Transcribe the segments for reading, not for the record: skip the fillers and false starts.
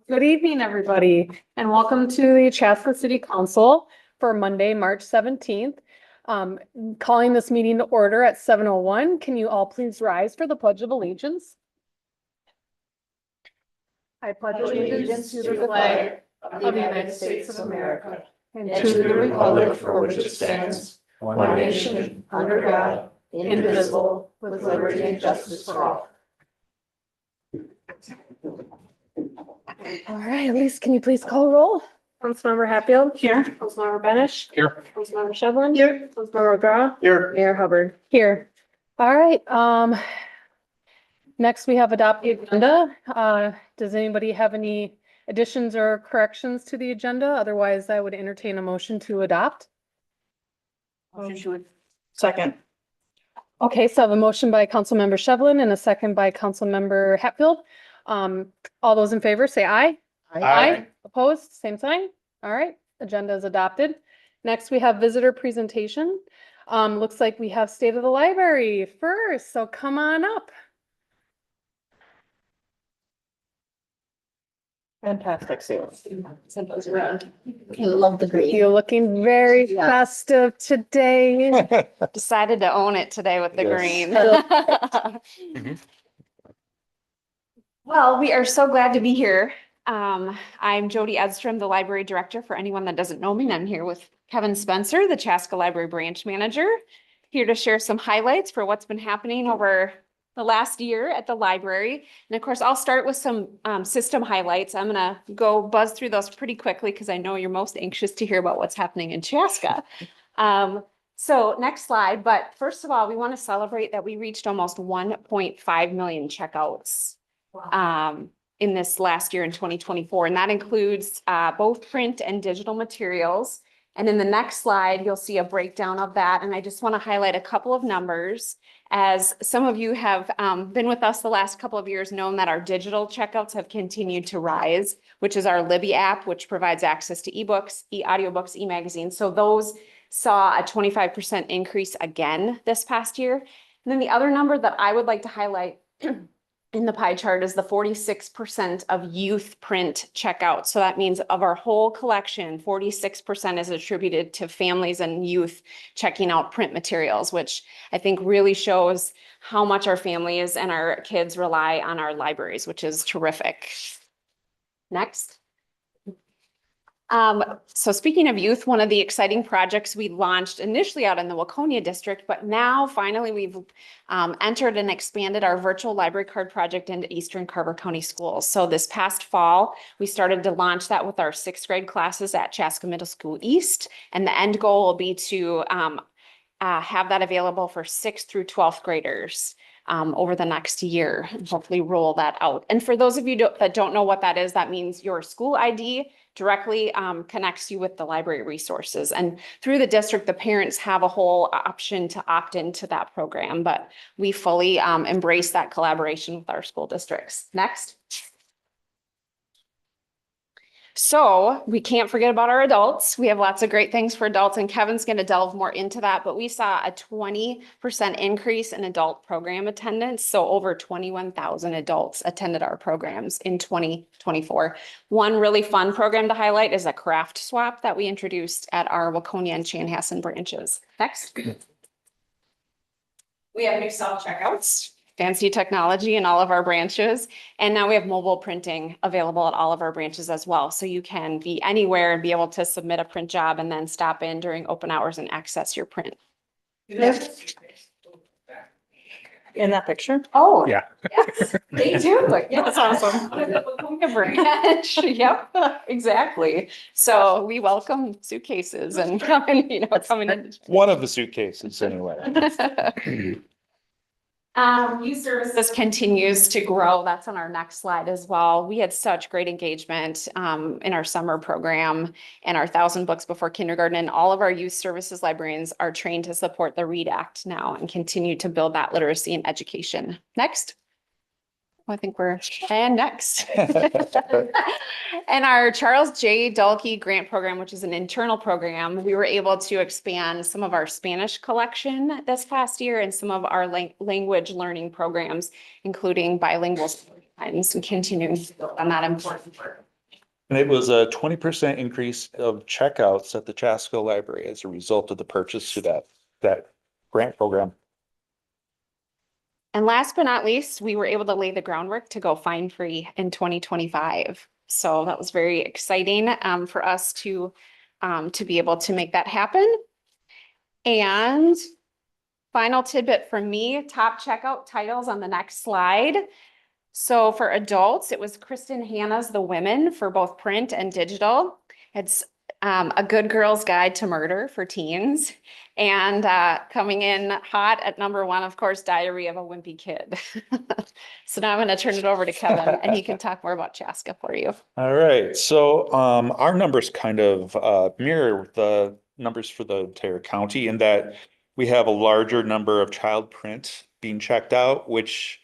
Good evening, everybody, and welcome to the Chaska City Council for Monday, March 17th. Calling this meeting to order at 7:01. Can you all please rise for the Pledge of Allegiance? I pledge allegiance to the flag of the United States of America and to the republic for which it stands, one nation, under God, indivisible, with liberty and justice for all. All right, Elise, can you please call roll? Councilmember Hatfield? Here. Councilmember Benish? Here. Councilmember Shevlin? Here. Councilmember McGraw? Here. Mayor Hubbard? Here. All right, next we have adopt the agenda. Does anybody have any additions or corrections to the agenda? Otherwise, I would entertain a motion to adopt. Second. Okay, so I have a motion by Councilmember Shevlin and a second by Councilmember Hatfield. All those in favor say aye. Aye. Opposed, same sign. All right, agenda is adopted. Next, we have visitor presentation. Looks like we have State of the Library first, so come on up. Fantastic sales. Send those around. I love the green. You're looking very Yeah. festive today. Decided to own it today with the Yes. green. Well, we are so glad to be here. I'm Jody Edstrom, the library director. For anyone that doesn't know me, and I'm here with Kevin Spencer, the Chaska Library branch manager, here to share some highlights for what's been happening over the last year at the library. And of course, I'll start with some system highlights. I'm gonna go buzz through those pretty quickly because I know you're most anxious to hear about what's happening in Chaska. So next slide, but first of all, we want to celebrate that we reached almost 1.5 million checkouts in this last year in 2024. And that includes both print and digital materials. And in the next slide, you'll see a breakdown of that. And I just want to highlight a couple of numbers. As some of you have been with us the last couple of years, known that our digital checkouts have continued to rise, which is our Libby app, which provides access to ebooks, e-audiobooks, e-magazines. So those saw a 25% increase again this past year. And then the other number that I would like to highlight in the pie chart is the 46% of youth print checkouts. So that means of our whole collection, 46% is attributed to families and youth checking out print materials, which I think really shows how much our families and our kids rely on our libraries, which is terrific. Next. So speaking of youth, one of the exciting projects we launched initially out in the Waconia district, but now finally we've entered and expanded our virtual library card project into Eastern Carver County schools. So this past fall, we started to launch that with our 6th grade classes at Chaska Middle School East. And the end goal will be to have that available for 6th through 12th graders over the next year, and hopefully roll that out. And for those of you that don't know what that is, that means your school ID directly connects you with the library resources. And through the district, the parents have a whole option to opt into that program, but we fully embrace that collaboration with our school districts. Next. So we can't forget about our adults. We have lots of great things for adults, and Kevin's going to delve more into that, but we saw a 20% increase in adult program attendance. So over 21,000 adults attended our programs in 2024. One really fun program to highlight is a craft swap that we introduced at our Waconia and Chanhassen branches. Next. We have new self-checkouts. Fancy technology in all of our branches. And now we have mobile printing available at all of our branches as well. So you can be anywhere and be able to submit a print job and then stop in during open hours and access your print. In that picture? Oh, Yeah. yes, they do. Yes. That's awesome. Branch. Yep, exactly. So we welcome suitcases and coming in. One of the suitcases anyway. Youth services continues to grow. That's on our next slide as well. We had such great engagement in our summer program and our 1,000 books before kindergarten, and all of our youth services librarians are trained to support the READ Act now and continue to build that literacy and education. Next. I think and next. And our Charles J. Dulkey grant program, which is an internal program, we were able to expand some of our Spanish collection this past year and some of our language learning programs, including bilingual times and continuing to build on that important work. And it was a 20% increase of checkouts at the Chaska Library as a result of the purchase to that grant program. And last but not least, we were able to lay the groundwork to go fine free in 2025. So that was very exciting for us to be able to make that happen. And final tidbit from me, top checkout titles on the next slide. So for adults, it was Kristen Hanna's The Women for both print and digital. It's A Good Girl's Guide to Murder for teens. And coming in hot at number one, of course, Diary of a Wimpy Kid. So now I'm going to turn it over to Kevin and he can talk more about Chaska for you. All right, so our numbers kind of mirror the numbers for the entire county in that we have a larger number of child print being checked out, which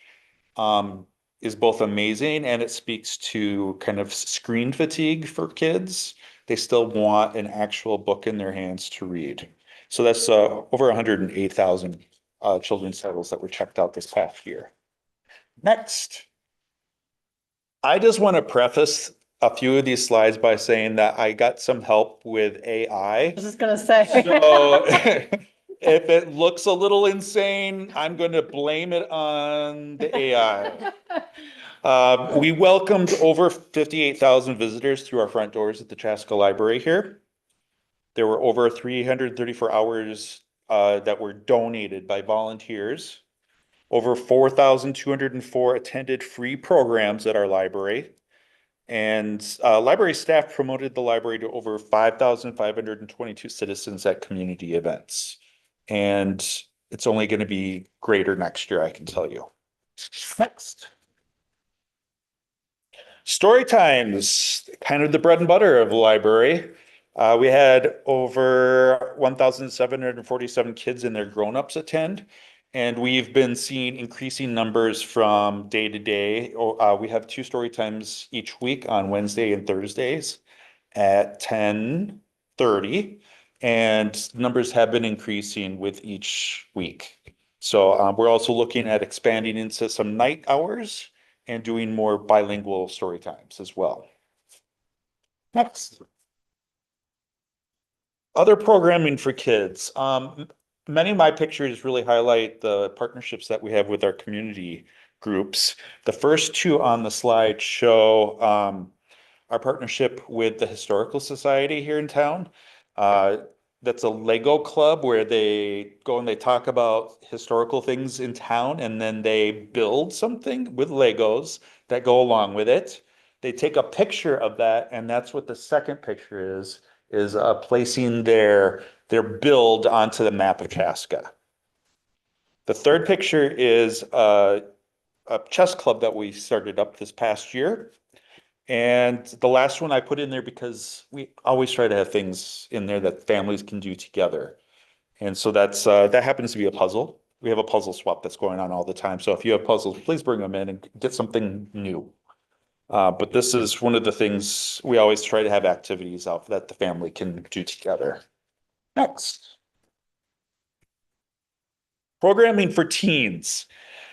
is both amazing and it speaks to kind of screen fatigue for kids. They still want an actual book in their hands to read. So that's over 108,000 children's titles that were checked out this past year. Next. I just want to preface a few of these slides by saying that I got some help with AI. I was just gonna say. So if it looks a little insane, I'm going to blame it on the AI. We welcomed over 58,000 visitors through our front doors at the Chaska Library here. There were over 334 hours that were donated by volunteers. Over 4,204 attended free programs at our library. And library staff promoted the library to over 5,522 citizens at community events. And it's only going to be greater next year, I can tell you. Next. Story times, kind of the bread and butter of the library. We had over 1,747 kids and their grown-ups attend. And we've been seeing increasing numbers from day to day. We have 2 story times each week on Wednesday and Thursdays at 10:30. And numbers have been increasing with each week. So we're also looking at expanding into some night hours and doing more bilingual story times as well. Next. Other programming for kids. Many of my pictures really highlight the partnerships that we have with our community groups. The first 2 on the slide show our partnership with the Historical Society here in town. That's a Lego club where they go and they talk about historical things in town and then they build something with Legos that go along with it. They take a picture of that and that's what the second picture is placing their build onto the map of Chaska. The third picture is a chess club that we started up this past year. And the last one I put in there because we always try to have things in there that families can do together. And so that happens to be a puzzle. We have a puzzle swap that's going on all the time. So if you have puzzles, please bring them in and get something new. But this is one of the things we always try to have activities out that the family can do together. Next. Programming for teens.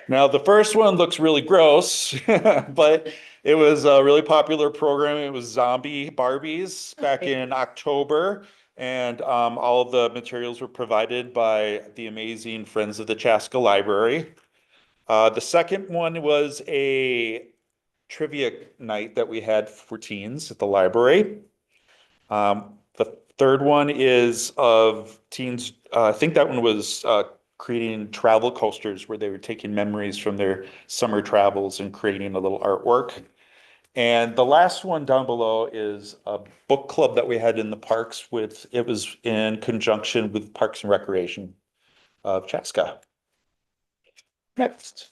Now, the first one looks really gross, but it was a really popular program. It was Zombie Barbies back in October, and all of the materials were provided by the amazing Friends of the Chaska Library. The second one was a trivia night that we had for teens at the library. The third one is of teens. I think that one was creating travel coasters where they were taking memories from their summer travels and creating a little artwork. And the last one down below is a book club that we had in the parks it was in conjunction with Parks and Recreation of Chaska. Next.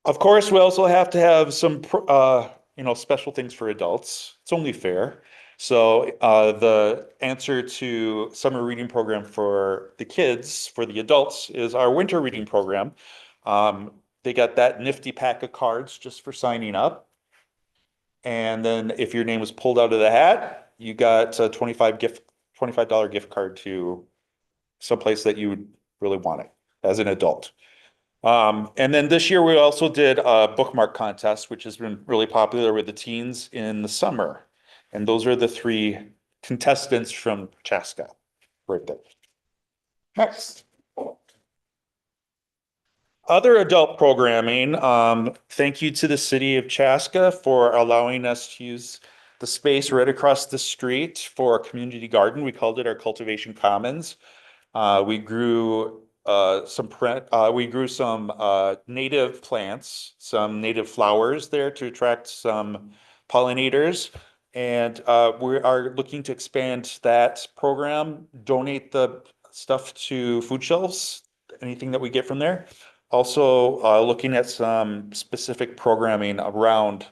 Of course, we also have to have some, special things for adults. It's only fair. So the answer to summer reading program for the kids, for the adults, is our winter reading program. They got that nifty pack of cards just for signing up. And then if your name was pulled out of the hat, you got a $25 gift card to someplace that you would really want it as an adult. And then this year we also did a bookmark contest, which has been really popular with the teens in the summer. And those are the three contestants from Chaska right there. Next. Other adult programming, thank you to the city of Chaska for allowing us to use the space right across the street for a community garden. We called it our Cultivation Commons. We grew some native plants, some native flowers there to attract some pollinators. And we are looking to expand that program, donate the stuff to food shelves, anything that we get from there. Also, looking at some specific programming around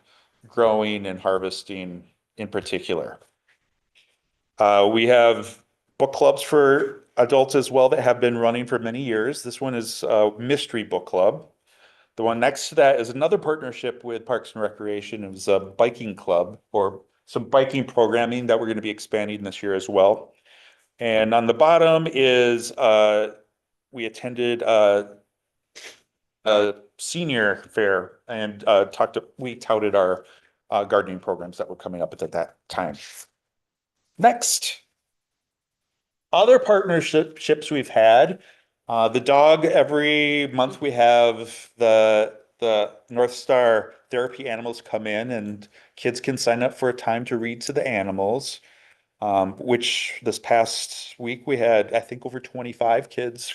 growing and harvesting in particular. We have book clubs for adults as well that have been running for many years. This one is a mystery book club. The one next to that is another partnership with Parks and Recreation. It was a biking club or some biking programming that we're going to be expanding this year as well. And on the bottom is we attended a senior fair and we touted our gardening programs that were coming up at that time. Next. Other partnerships we've had, the dog, every month we have the North Star therapy animals come in and kids can sign up for a time to read to the animals, which this past week we had, I think, over 25 kids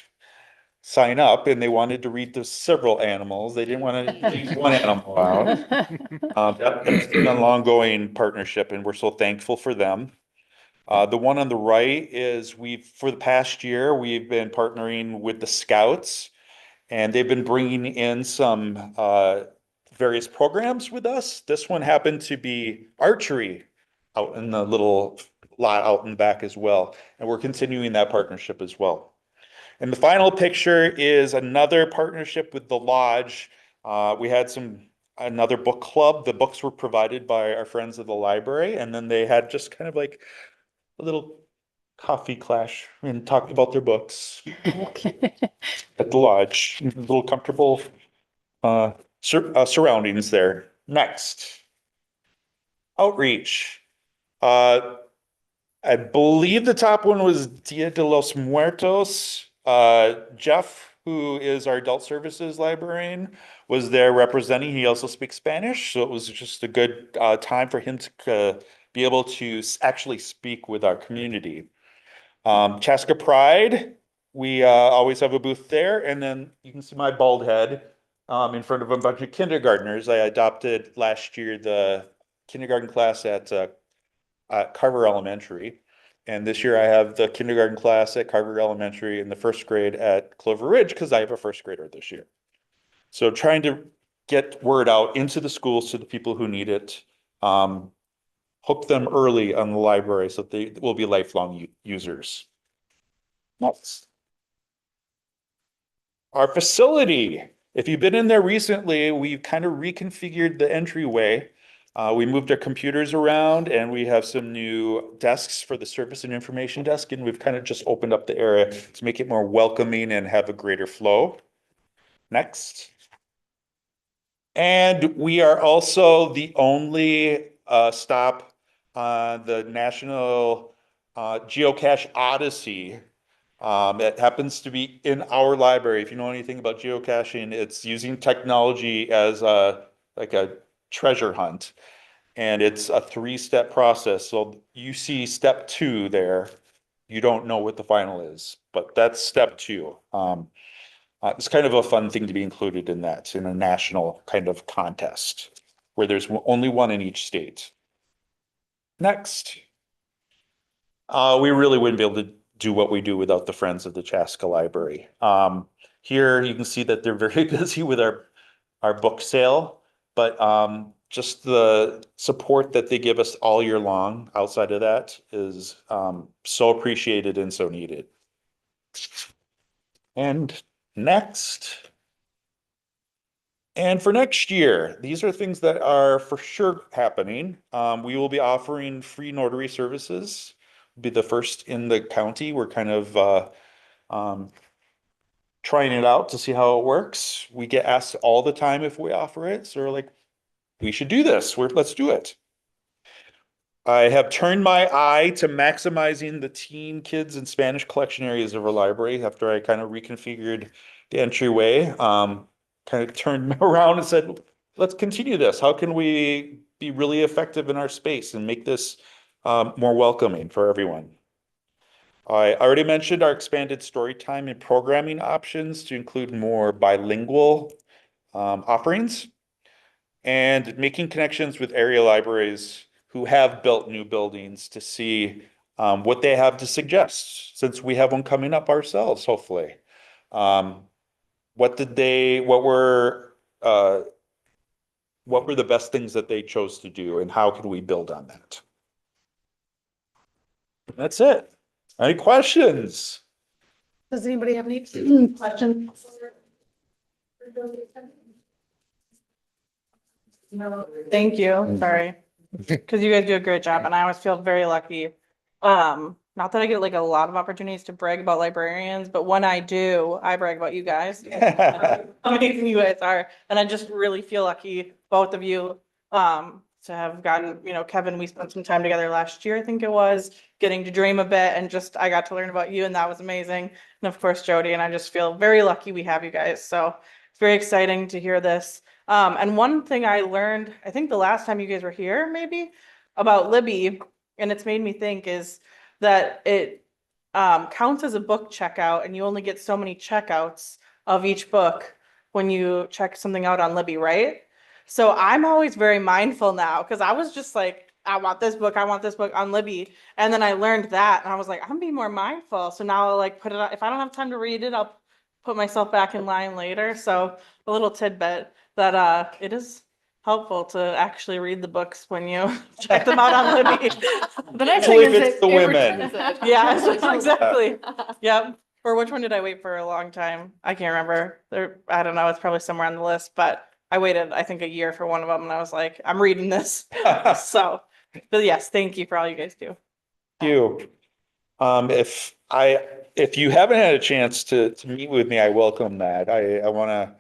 sign up and they wanted to read to several animals. They didn't want to leave one animal out. That's been an ongoing partnership and we're so thankful for them. The one on the right is for the past year, we've been partnering with the Scouts and they've been bringing in some various programs with us. This one happened to be archery out in the little lot out in the back as well. And we're continuing that partnership as well. And the final picture is another partnership with the Lodge. We had another book club. The books were provided by our friends of the library, and then they had just kind of like a little coffee clash and talk about their books at the Lodge. A little comfortable surroundings there. Next, outreach. I believe the top one was Dia de los Muertos. Jeff, who is our adult services librarian, was there representing. He also speaks Spanish, so it was just a good time for him to be able to actually speak with our community. Chaska Pride, we always have a booth there, and then you can see my bald head in front of a bunch of kindergartners. I adopted last year the kindergarten class at Carver Elementary. And this year I have the kindergarten class at Carver Elementary and the first grade at Clover Ridge because I have a first grader this year. So trying to get word out into the schools to the people who need it, hook them early on the library so that they will be lifelong users. Next. Our facility. If you've been in there recently, we've kind of reconfigured the entryway. We moved our computers around and we have some new desks for the service and information desk, and we've kind of just opened up the area to make it more welcoming and have a greater flow. Next. And we are also the only stop on the National Geocache Odyssey. It happens to be in our library. If you know anything about geocaching, it's using technology as like a treasure hunt. And it's a 3-step process. So you see step 2 there. You don't know what the final is, but that's step 2. It's kind of a fun thing to be included in that, in a national kind of contest where there's only one in each state. Next. We really wouldn't be able to do what we do without the Friends of the Chaska Library. Here you can see that they're very busy with our book sale, but just the support that they give us all year long outside of that is so appreciated and so needed. And next. And for next year, these are things that are for sure happening. We will be offering free notary services. Be the first in the county. We're kind of trying it out to see how it works. We get asked all the time if we offer it. So we're like, we should do this. Let's do it. I have turned my eye to maximizing the teen, kids, and Spanish collection areas of our library after I kind of reconfigured the entryway. Kind of turned around and said, let's continue this. How can we be really effective in our space and make this more welcoming for everyone? I already mentioned our expanded story time and programming options to include more bilingual offerings and making connections with area libraries who have built new buildings to see what they have to suggest, since we have one coming up ourselves, hopefully. What were the best things that they chose to do, and how can we build on that? That's it. Any questions? Does anybody have any questions? Thank you, sorry. Because you guys do a great job and I always feel very lucky. Not that I get like a lot of opportunities to brag about librarians, but when I do, I brag about you guys. How amazing you guys are. And I just really feel lucky, both of you, to have gotten, Kevin, we spent some time together last year, I think it was, getting to dream a bit and just, I got to learn about you and that was amazing. And of course, Jody, and I just feel very lucky we have you guys. So it's very exciting to hear this. And one thing I learned, I think the last time you guys were here, maybe, about Libby, and it's made me think, is that it counts as a book checkout and you only get so many checkouts of each book when you check something out on Libby, right? So I'm always very mindful now, because I was just like, I want this book on Libby. And then I learned that and I was like, I'm being more mindful. So now I'll like put it, if I don't have time to read it, I'll put myself back in line later. So a little tidbit that it is helpful to actually read the books when you check them out on Libby. The next Only thing if is it's the women. Yeah, exactly. Yep. Or which one did I wait for a long time? I can't remember. I don't know. It's probably somewhere on the list, but I waited, I think, a year for one of them and I was like, I'm reading this. So, but yes, thank you for all you guys do. You. If you haven't had a chance to meet with me, I welcome that. I want to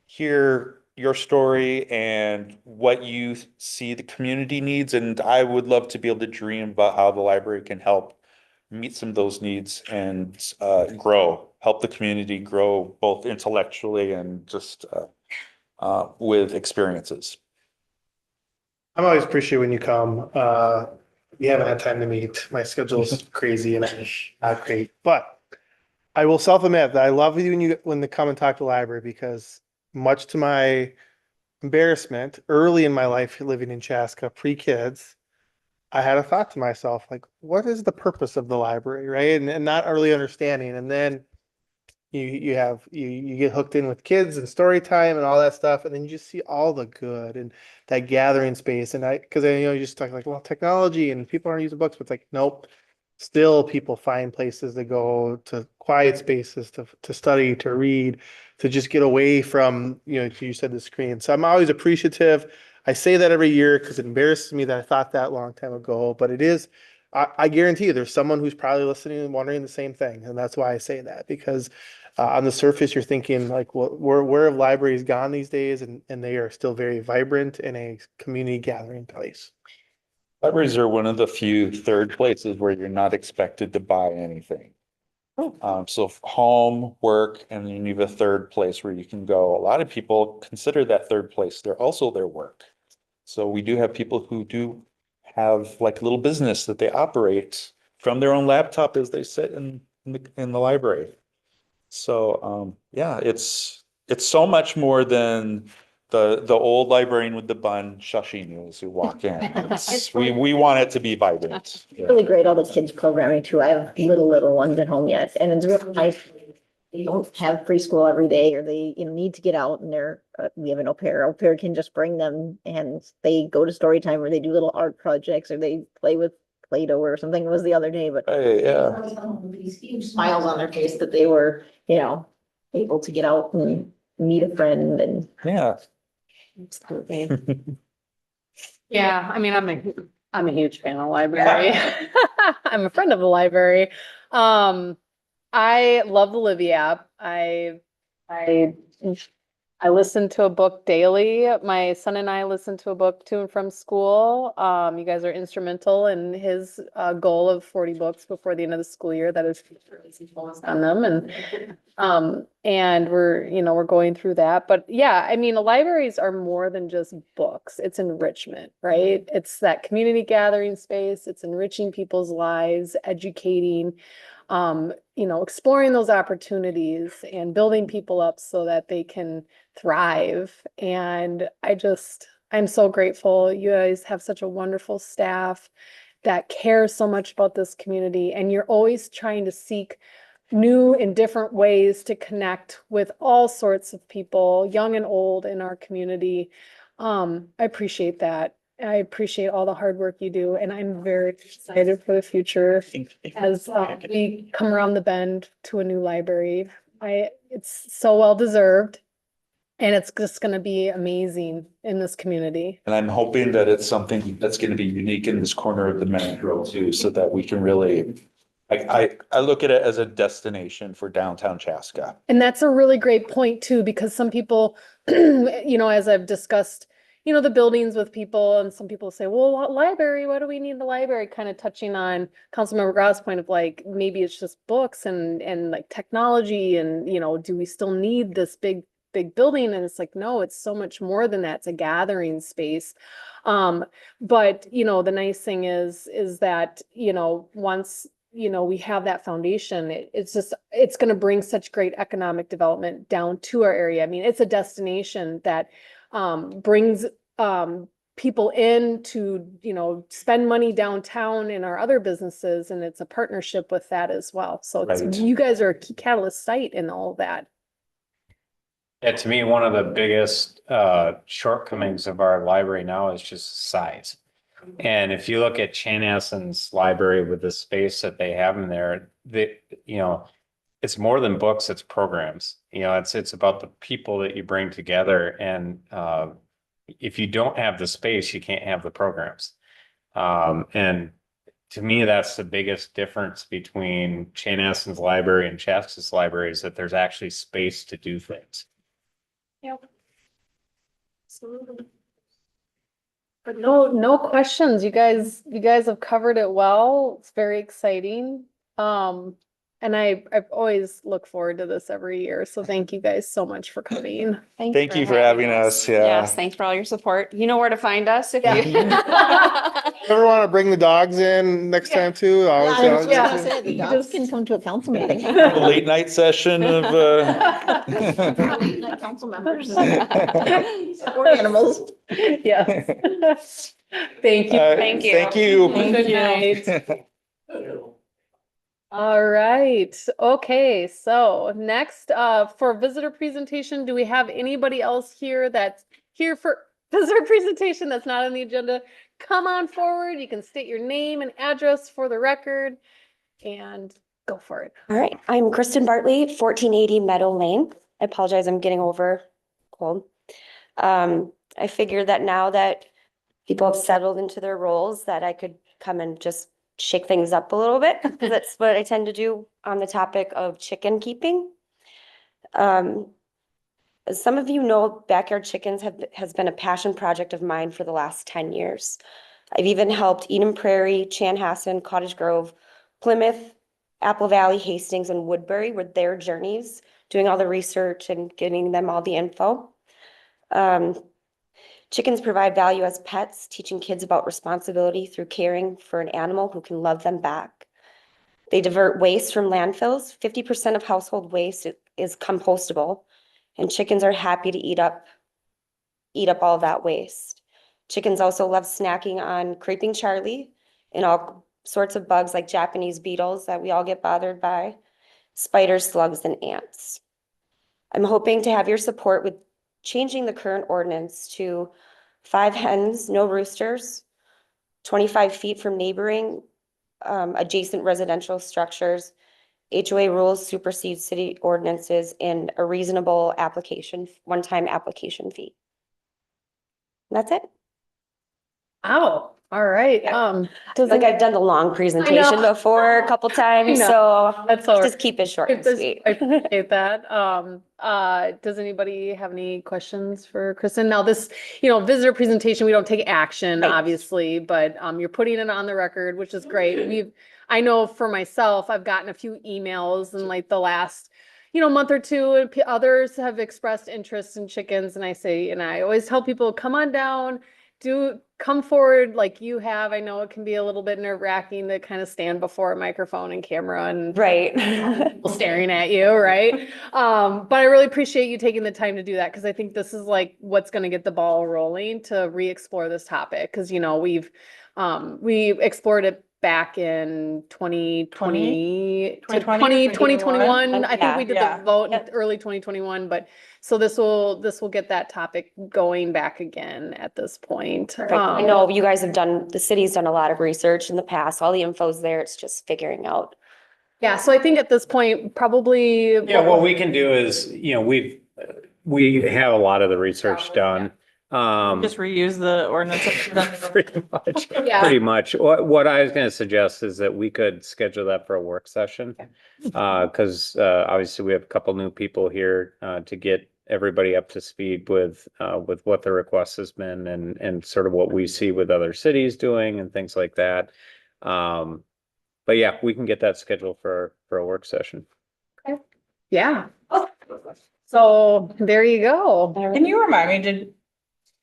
hear your story and what you see the community needs, and I would love to be able to dream about how the library can help meet some of those needs and help the community grow both intellectually and just with experiences. I'm always appreciate when you come. We haven't had time to meet. My schedule's crazy and it's not great, but I will self-admit that I love you when they come and talk to the library, because much to my embarrassment, early in my life living in Chaska, pre-kids, I had a thought to myself, like, what is the purpose of the library, right? And not really understanding. And then you get hooked in with kids and story time and all that stuff, and then you just see all the good and that gathering space. And because you just talk like, well, technology and people aren't using books, but it's like, nope. Still, people find places to go, to quiet spaces to study, to read, to just get away from, you said, the screen. So I'm always appreciative. I say that every year because it embarrasses me that I thought that a long time ago, but it is. I guarantee you there's someone who's probably listening and wondering the same thing. And that's why I say that, because on the surface, you're thinking like, well, where have libraries gone these days? And they are still very vibrant in a community gathering place. Libraries are one of the few third places where you're not expected to buy anything. So home, work, and then you have a third place where you can go. A lot of people consider that third place. They're also their work. So we do have people who do have like a little business that they operate from their own laptop as they sit in the library. So yeah, it's so much more than the old librarian with the bun shushing you as you walk in. We want it to be vibrant. Really great, all the kids programming too. I have little ones at home yet, and it's really nice. They don't have preschool every day, or they need to get out, and we have an au pair. Au pair can just bring them, and they go to story time, or they do little art projects, or they play with Play-Doh or something. It was the other day, but Hey, yeah. these huge smiles on their face that they were able to get out and meet a friend. And Yeah. Yeah, I mean, I'm a huge fan of the library. I'm a friend of the library. I love the Livy app. I I listen to a book daily. My son and I listen to a book to and from school. You guys are instrumental in his goal of 40 books before the end of the school year. That is on them, and we're going through that. But yeah, I mean, the libraries are more than just books. It's enrichment, right? It's that community gathering space. It's enriching people's lives, educating, exploring those opportunities and building people up so that they can thrive. And I'm so grateful. You guys have such a wonderful staff that cares so much about this community, and you're always trying to seek new and different ways to connect with all sorts of people, young and old, in our community. I appreciate that. I appreciate all the hard work you do, and I'm very excited for the future as we come around the bend to a new library. It's so well deserved, and it's just going to be amazing in this community. And I'm hoping that it's something that's going to be unique in this corner of the metro too, so that we can really, I look at it as a destination for downtown Chaska. And that's a really great point too, because some people, as I've discussed, the buildings with people, and some people say, well, what library? Why do we need the library? Kind of touching on Councilmember Grau's point of like, maybe it's just books and like technology and, do we still need this big building? And it's like, no, it's so much more than that. It's a gathering space. But, the nice thing is that, once we have that foundation, it's going to bring such great economic development down to our area. I mean, it's a destination that brings people in to, spend money downtown in our other businesses, and it's a partnership with that as well. So Right. you guys are a key catalyst site in all that. Yeah, to me, one of the biggest shortcomings of our library now is just size. And if you look at Chanhasen's library with the space that they have in there, it's more than books, it's programs. It's about the people that you bring together. And if you don't have the space, you can't have the programs. And to me, that's the biggest difference between Chanhasen's library and Chaska's library, is that there's actually space to do things. Yep. Absolutely. But no questions. You guys have covered it well. It's very exciting. And I've always look forward to this every year. So thank you guys so much for coming. Thank you for having us. Yeah. Yes, thanks for all your support. You know where to find us if Yeah. you. Ever want to bring the dogs in next time too? The dogs can come to a council meeting. A late night session of Council members. Or animals. Yes. Thank you. Thank you. Thank you. Good night. All right. Okay. So next, for visitor presentation, do we have anybody else here that's here for visitor presentation that's not on the agenda? Come on forward. You can state your name and address for the record and go for it. All right, I'm Kristen Bartley, 1480 Meadow Lane. I apologize, I'm getting over cold. I figured that now that people have settled into their roles, that I could come and just shake things up a little bit. That's what I tend to do on the topic of chicken keeping. As some of you know, backyard chickens has been a passion project of mine for the last 10 years. I've even helped Eden Prairie, Chanhasen, Cottage Grove, Plymouth, Apple Valley, Hastings, and Woodbury with their journeys, doing all the research and getting them all the info. Chickens provide value as pets, teaching kids about responsibility through caring for an animal who can love them back. They divert waste from landfills. 50% of household waste is compostable, and chickens are happy to eat up all that waste. Chickens also love snacking on creeping Charlie and all sorts of bugs like Japanese beetles that we all get bothered by, spiders, slugs, and ants. I'm hoping to have your support with changing the current ordinance to 5 hens, no roosters, 25 feet from neighboring adjacent residential structures. HOA rules supersede city ordinances, and a reasonable one-time application fee. And that's it. Wow. All right, Like I've done the long presentation before a couple times, know. so That's all right. just keep it short and sweet. I appreciate that. Does anybody have any questions for Kristen? Now this, visitor presentation, we don't take action, Right. obviously, but, you're putting it on the record, which is great. I know for myself, I've gotten a few emails in like the last, month or two, and others have expressed interest in chickens, and I always tell people, come on down, come forward like you have. I know it can be a little bit nerve wracking to kind of stand before a microphone and camera and Right. people staring at you, right? But I really appreciate you taking the time to do that, because I think this is like what's going to get the ball rolling to re-explore this topic. Because we explored it back in 2020 to 2021. I think we did Yeah. the vote in early 2021, but so this will get that topic going back again at this point. Perfect. I know you guys the city's done a lot of research in the past. All the info's there. It's just figuring out. Yeah, so I think at this point, probably. Yeah, what we can do is, we have a lot of the research done. Just reuse the ordinance. Pretty much, Yeah. pretty much. What I was gonna suggest is that we could schedule that for a work session. Cause obviously we have a couple new people here to get everybody up to speed with what the request has been and sort of what we see with other cities doing and things like that. But yeah, we can get that scheduled for a work session. Yeah. So there you go. Can you remind me,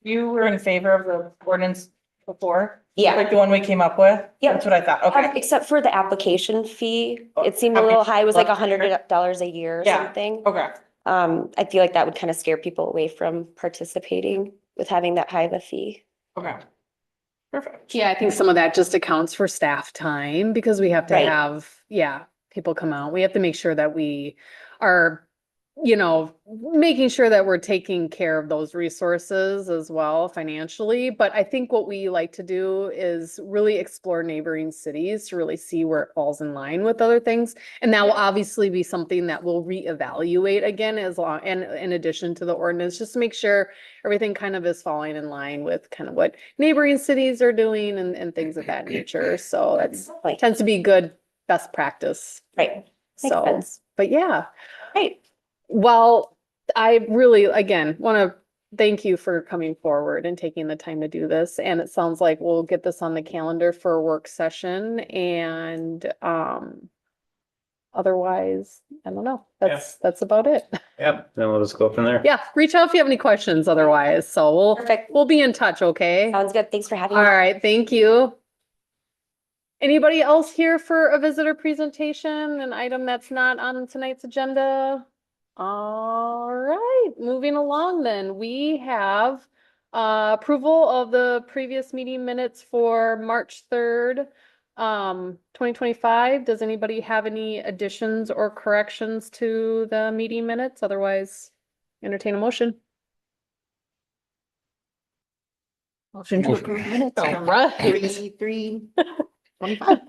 you were in favor of the ordinance before? Yeah. Like the one we came up with? Yeah. That's what I thought. Okay. Except for the application fee, Oh, it seemed a little high. It was like $100 a year or Yeah. something. Okay. I feel like that would kind of scare people away from participating with having that high of a fee. Okay. Perfect. Yeah, I think some of that just accounts for staff time, because we have to Right. have, people come out. We have to make sure that we are, making sure that we're taking care of those resources as well financially. But I think what we like to do is really explore neighboring cities to really see where it falls in line with other things. And that will obviously be something that we'll reevaluate again and in addition to the ordinance, just to make sure everything kind of is falling in line with kind of what neighboring cities are doing and things of that nature. So that's Like, tends to be good best practice. right. Makes So, sense. but yeah. Right. Well, I really, again, want to thank you for coming forward and taking the time to do this. And it sounds like we'll get this on the calendar for a work session, and otherwise, I don't know. That's about it. Yep, then we'll just go from there. Yeah, reach out if you have any questions otherwise. So Perfect. we'll be in touch, okay? Sounds good. Thanks for having All me. right, thank you. Anybody else here for a visitor presentation, an item that's not on tonight's agenda? All right, moving along then, we have approval of the previous meeting minutes for March 3rd, 2025. Does anybody have any additions or corrections to the meeting minutes? Otherwise, entertain a motion. Motion to approve minutes. All right. 3/3/25.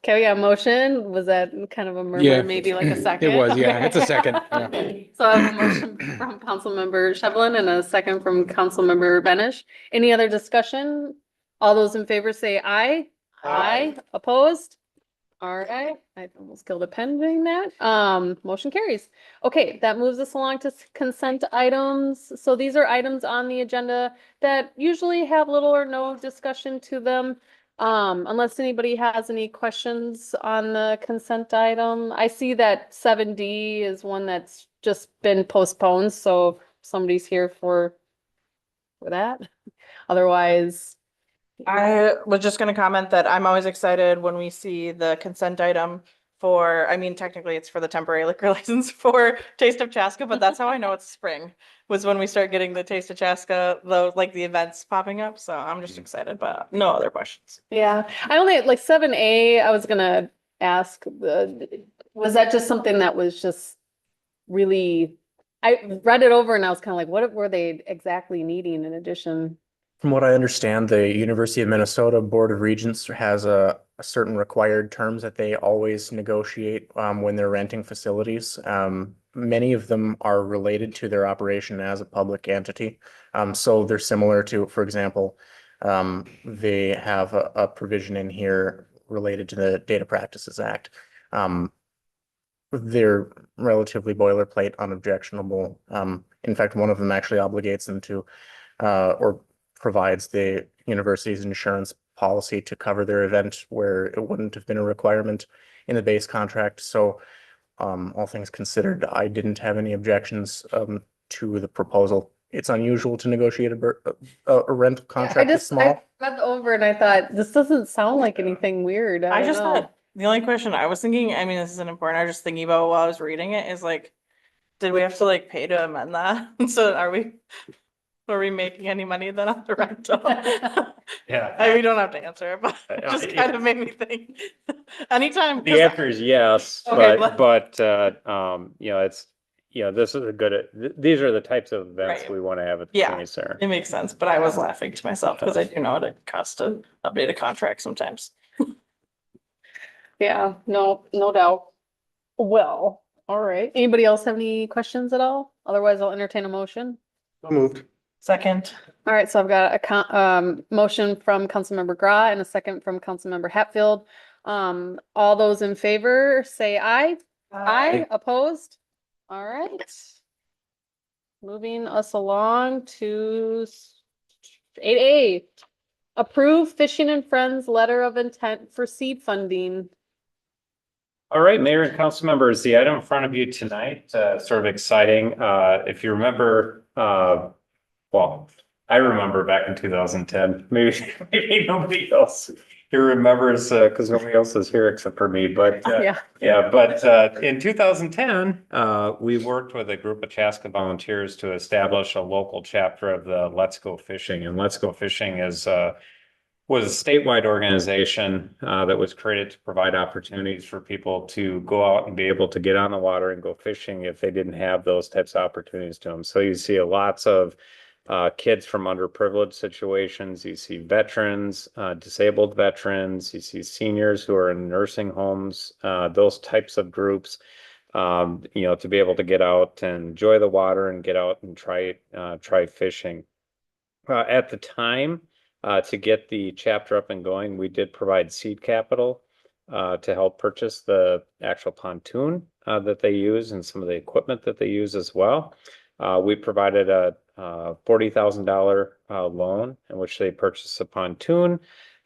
Okay, we got a motion. Was that kind of a murmur, Yeah. maybe like a second? It was, yeah, it's a Okay. second, yeah. So I have a motion from Councilmember Shevlin and a second from Councilmember Benish. Any other discussion? All those in favor say aye. Aye. Opposed? All right, I almost killed a pen doing that. Motion carries. Okay, that moves us along to consent items. So these are items on the agenda that usually have little or no discussion to them. Unless anybody has any questions on the consent item. I see that 7D is one that's just been postponed, so somebody's here for that. Otherwise, I was just gonna comment that I'm always excited when we see the consent item for, I mean, technically it's for the temporary liquor license for Taste of Chaska, but that's how I know it's spring, was when we start getting the Taste of Chaska, like the events popping up. So I'm just excited, but no other questions. yeah, I only like 7A, I was gonna ask, was that just something that was just really, I read it over and I was kind of like, what were they exactly needing in addition? From what I understand, the University of Minnesota Board of Regents has a certain required terms that they always negotiate when they're renting facilities. Many of them are related to their operation as a public entity. So they're similar to, for example, They have a provision in here related to the Data Practices Act. They're relatively boilerplate, unobjectionable. In fact, one of them actually obligates them to, or provides the university's insurance policy to cover their event where it wouldn't have been a requirement in the base contract. So, all things considered, I didn't have any objections, to the proposal. It's unusual to negotiate a rental I contract this just, small. I read over and I thought, this doesn't sound like anything weird. I don't just know. thought, the only question I was thinking, I mean, this isn't important, I was just thinking about while I was reading it, is like, did we have to like pay to amend that? So are we making any money then on the rental? Yeah. We don't have to answer it, but it just kind of made me think. Anytime. 'cause The answer is yes, Okay, but, you know, it's, you know, this is a good, these are the types of events Right. we want to have at the Yeah. community center. It makes sense, but I was laughing to myself because I do know what it costs to update a contract sometimes. Yeah, no, no doubt. Well, all right. Anybody else have any questions at all? Otherwise, I'll entertain a motion. So moved. Second. All right, so I've got motion from Councilmember Gra and a second from Councilmember Hatfield. All those in favor, say aye. Aye, opposed? All right. Moving us along to 8A. Approve Fishing and Friends Letter of Intent for Seed Funding. All right, Mayor and council members, the item in front of you tonight, sort of exciting. If you remember, well, I remember back in 2010, maybe nobody else here remembers, because nobody else is here except for me, but in 2010, we worked with a group of Chaska volunteers to establish a local chapter of the Let's Go Fishing. And Let's Go Fishing was a statewide organization that was created to provide opportunities for people to go out and be able to get on the water and go fishing if they didn't have those types of opportunities to them. So you see lots of kids from underprivileged situations, you see veterans, disabled veterans, you see seniors who are in nursing homes, those types of groups, you know, to be able to get out and enjoy the water and get out and try fishing. At the time, to get the chapter up and going, we did provide seed capital to help purchase the actual pontoon that they use and some of the equipment that they use as well. We provided a $40,000 loan in which they purchased a pontoon.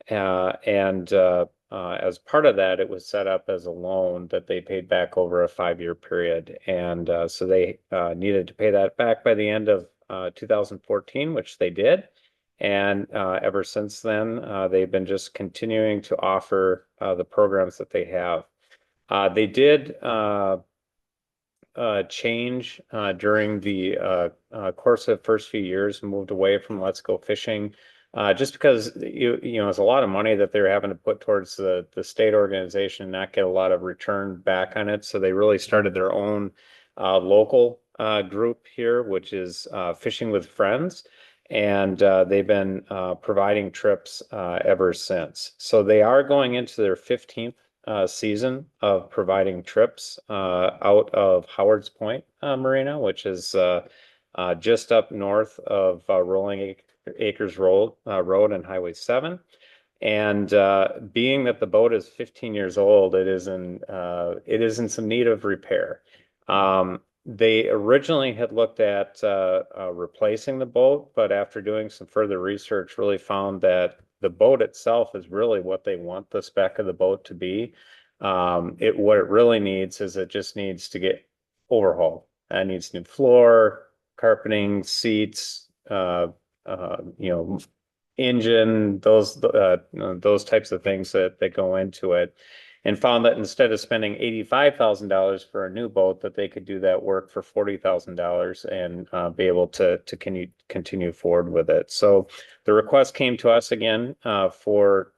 And as part of that, it was set up as a loan that they paid back over a 5-year period. And so they needed to pay that back by the end of 2014, which they did. And ever since then, they've been just continuing to offer the programs that they have. They did change during the course of the first few years, moved away from Let's Go Fishing, just because you know it's a lot of money that they're having to put towards the state organization and not get a lot of return back on it. So they really started their own local group here, which is Fishing with Friends. And they've been providing trips ever since. So they are going into their 15th season of providing trips out of Howard's Point Marina, which is just up north of Rolling Acres Road and Highway 7. And being that the boat is 15 years old, it is in some need of repair. They originally had looked at replacing the boat, but after doing some further research, really found that the boat itself is really what they want the spec of the boat to be. What it really needs is it just needs to get overhauled. It needs new floor, carpeting, seats, you know, engine, those types of things that go into it. And found that instead of spending $85,000 for a new boat, that they could do that work for $40,000 and be able to continue forward with it. So the request came to us again to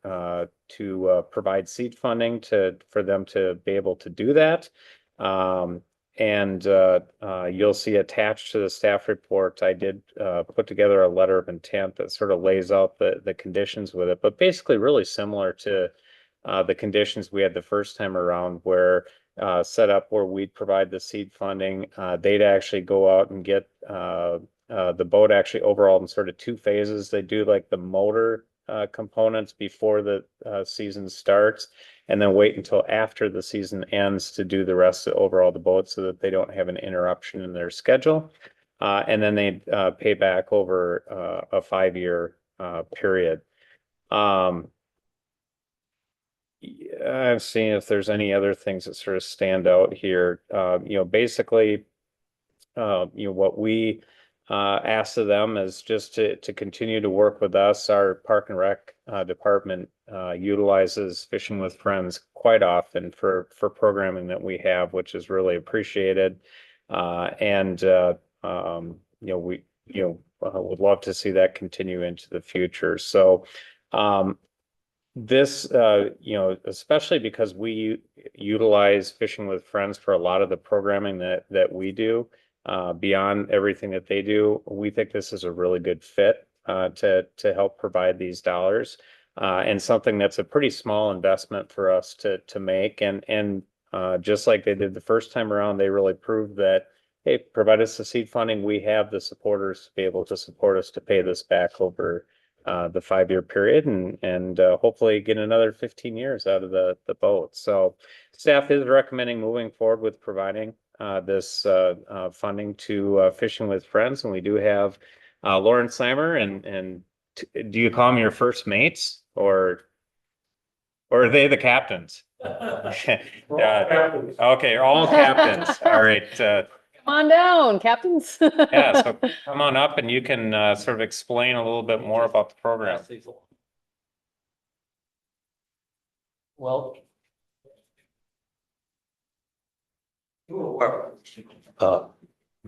provide seed funding for them to be able to do that. And you'll see attached to the staff report, I did put together a letter of intent that sort of lays out the conditions with it, but basically really similar to the conditions we had the first time around, where set up where we'd provide the seed funding. They'd actually go out and get the boat actually overhauled in sort of 2 phases. They do like the motor components before the season starts, and then wait until after the season ends to do the rest of overall the boat so that they don't have an interruption in their schedule. And then they pay back over a 5-year period. I'm seeing if there's any other things that sort of stand out here. Basically, what we asked of them is just to continue to work with us. Our Park and Rec department utilizes Fishing with Friends quite often for programming that we have, which is really appreciated. We would love to see that continue into the future. So this, especially because we utilize Fishing with Friends for a lot of the programming that we do, beyond everything that they do, we think this is a really good fit to help provide these dollars, and something that's a pretty small investment for us to make. And just like they did the first time around, they really proved that, hey, provide us the seed funding, we have the supporters to be able to support us to pay this back over the 5-year period, and hopefully get another 15 years out of the boat. So staff is recommending moving forward with providing this funding to Fishing with Friends, and we do have Lauren Slimer and do you call them your first mates, or are they the captains? Okay, you're all captains. All right. Come on down, captains. Yeah, so come on up and you can sort of explain a little bit more about the program. Well,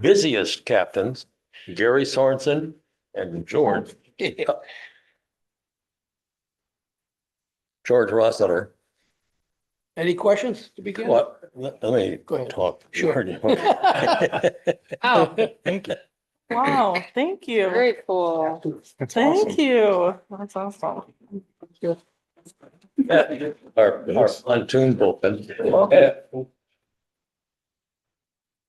busiest captains, Gary Sorensen and George. George Rossiter. Any questions to begin? What? Let me Go ahead. talk. Sure. Oh, Thank you. Wow, thank you. very cool. Thank you. That's awesome. Our pontoon boat.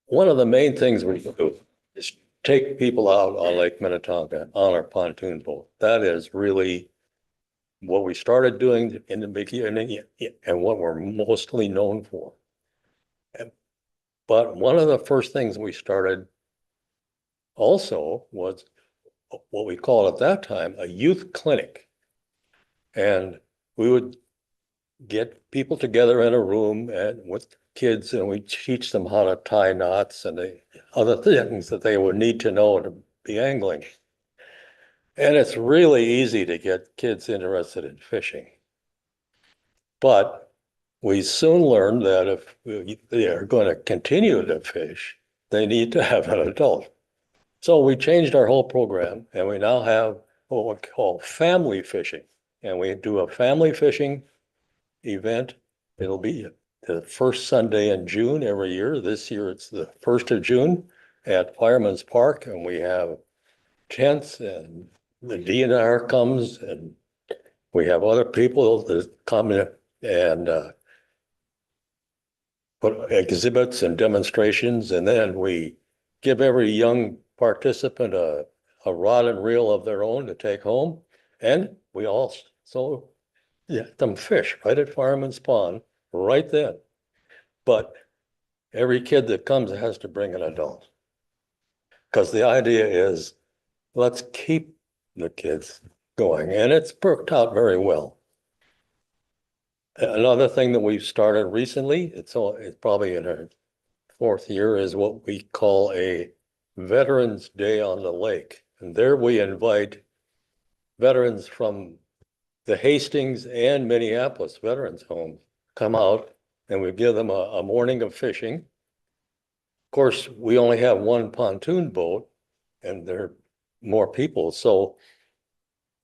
One of the main things we do is take people out on Lake Minnetonka on our pontoon boat. That is really what we started doing in the beginning and what we're mostly known for. But one of the first things we started also was what we called at that time a youth clinic. And we would get people together in a room and with kids, and we teach them how to tie knots and the other things that they would need to know to be angling. And it's really easy to get kids interested in fishing. But we soon learned that if they are going to continue to fish, they need to have an adult. So we changed our whole program, and we now have what we call family fishing. And we do a family fishing event. It'll be the first Sunday in June every year. This year it's the 1st of June at Fireman's Park, and we have tents, and the DNR comes, and we have other people that come in and put exhibits and demonstrations, and then we give every young participant a rod and reel of their own to take home, and we also let them fish right at Fireman's Pond right then. But every kid that comes has to bring an adult, because the idea is let's keep the kids going, and it's worked out very well. Another thing that we've started recently, it's probably in our 4th year, is what we call a Veterans Day on the Lake. And there we invite veterans from the Hastings and Minneapolis Veterans Homes come out, and we give them a morning of fishing. Of course, we only have one pontoon boat, and there are more people. So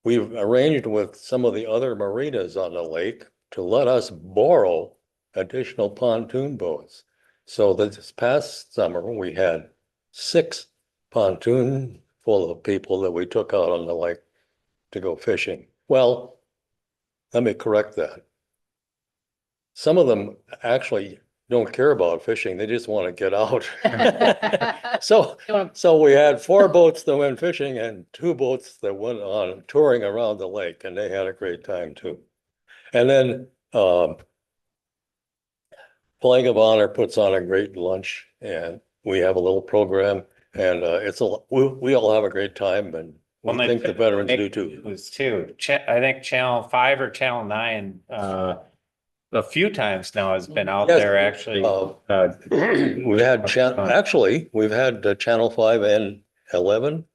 we've arranged with some of the other marinas on the lake to let us borrow additional pontoon boats. So this past summer, we had 6 pontoon full of people that we took out on the lake to go fishing. Well, let me correct that. Some of them actually don't care about fishing. They just want to get out. So we had 4 boats that went fishing and 2 boats that went on touring around the lake, and they had a great time too. And then, Flag of Honor puts on a great lunch, and we have a little program, and we all have a great time, and we think the veterans do too. Was too. I think Channel 5 or Channel 9, a few times now has been out Yes. there actually. We've had we've had Channel 5 and 11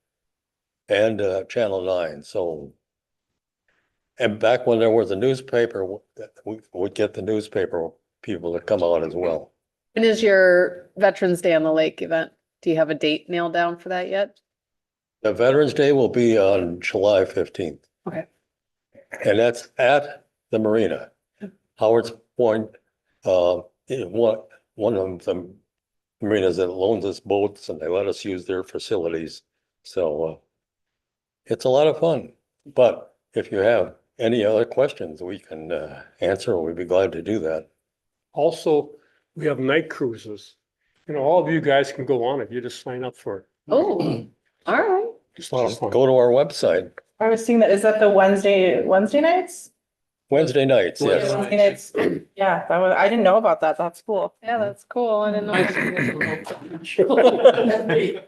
and Channel 9. So, and back when there was a newspaper, we would get the newspaper people to come out as well. When is your Veterans Day on the Lake event? Do you have a date nailed down for that yet? The Veterans Day will be on July 15th. Okay. And that's at the marina. Howard's Point, one of the marinas that loans us boats, and they let us use their facilities. So it's a lot of fun. But if you have any other questions, we can answer. We'd be glad to do that. Also, we have night cruises. You know, all of you guys can go on if you just sign up for it. Oh, all right. It's a lot of fun. Go to our website. I was seeing that, is that the Wednesday nights? Wednesday nights, Wednesday yes. Wednesday nights. Yeah, I didn't know about that. That's cool. Yeah, that's cool. I didn't know.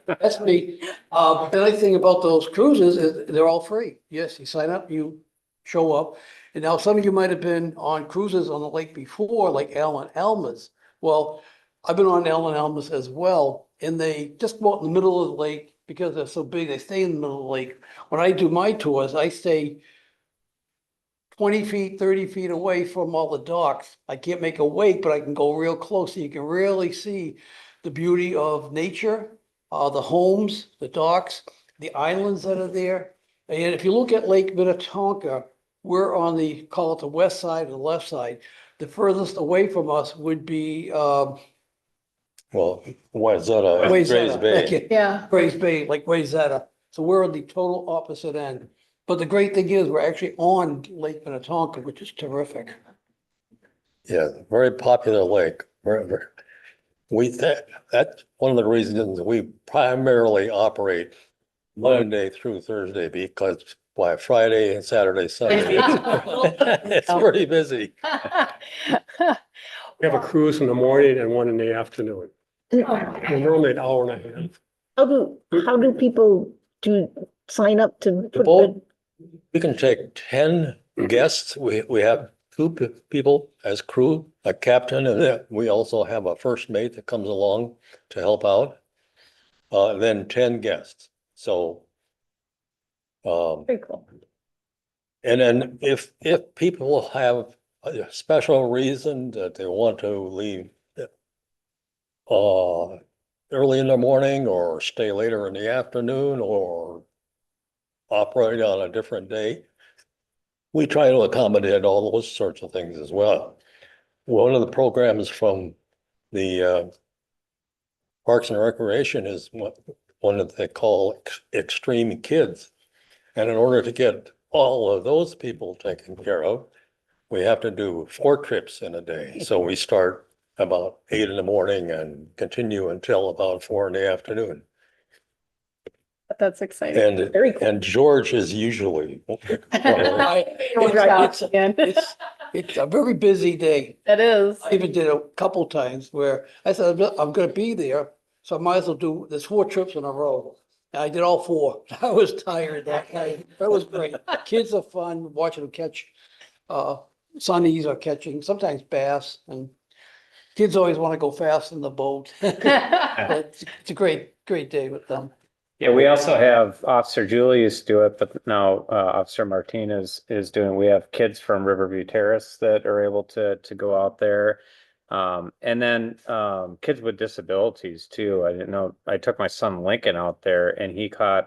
That's me. The nice thing about those cruises is they're all free. Yes, you sign up, you show up. And now some of you might have been on cruises on the lake before, like Allen Almas. Well, I've been on Allen Almas as well, and they just go out in the middle of the lake because they're so big, they stay in the middle of the lake. When I do my tours, I stay 20 feet, 30 feet away from all the docks. I can't make a wake, but I can go real close. So you can really see the beauty of nature, the homes, the docks, the islands that are there. And if you look at Lake Minnetonka, we're on call it the west side or the left side. The furthest away from us would be, Well, Wayzata, Grays Wayzata. Bay. Thank you. Yeah. Grays Bay, like Wayzata. So we're on the total opposite end. But the great thing is we're actually on Lake Minnetonka, which is terrific. Yeah, very popular lake. That's one of the reasons we primarily operate Monday through Thursday, because by Friday and Saturday, Sunday, it's pretty busy. We have a cruise in the morning and one in the afternoon. And we're only an hour and a half. How do people sign up to? The boat, we can take 10 guests. We have 2 people as crew, a captain, and then we also have a first mate that comes along to help out. Then 10 guests. So, Very cool. and then if people have a special reason that they want to leave early in the morning or stay later in the afternoon or operate on a different day, we try to accommodate all those sorts of things as well. One of the programs from the Parks and Recreation is one that they call Extreme Kids. And in order to get all of those people taken care of, we have to do 4 trips in a day. So we start about 8 in the morning and continue until about 4 in the afternoon. That's exciting. And, Very cool. and George is usually. It's a very busy day. It is. I even did a couple times where I said, I'm gonna be there, so I might as well there's 4 trips in a row. And I did all 4. I was tired that night. That was great. Kids are fun, watching them catch, sunnies or catching, sometimes bass, and kids always want to go fast in the boat. It's a great day with them. Yeah, we also have Officer Julius do it, but now Officer Martinez is doing, we have kids from Riverview Terrace that are able to go out there. And then kids with disabilities too. I didn't know, I took my son Lincoln out there and he caught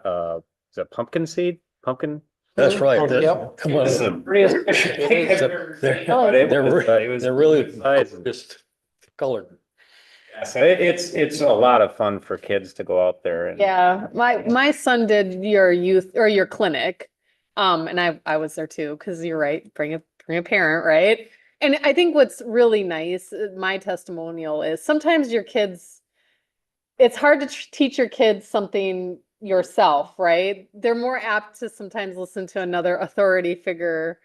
is it pumpkin seed? Pumpkin? That's right. Yep. Come on. This is the prettiest fish I've ever seen, but it was really size. just colored. So it's a lot of fun for kids to go out there and. Yeah, my son did your youth or your clinic. And I was there too, because you're right, bring a parent, right? And I think what's really nice, my testimonial is sometimes your kids, it's hard to teach your kids something yourself, right? They're more apt to sometimes listen to another authority figure.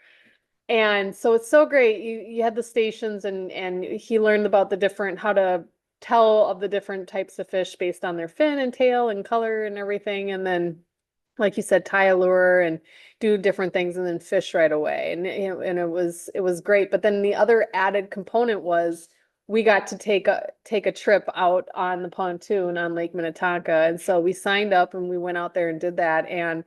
And so it's so great. You had the stations and he learned about the different, how to tell of the different types of fish based on their fin and tail and color and everything. And then, like you said, tie a lure and do different things and then fish right away. And, you know, and it was great. But then the other added component was we got to take a trip out on the pontoon on Lake Minnetonka. And so we signed up and we went out there and did that. And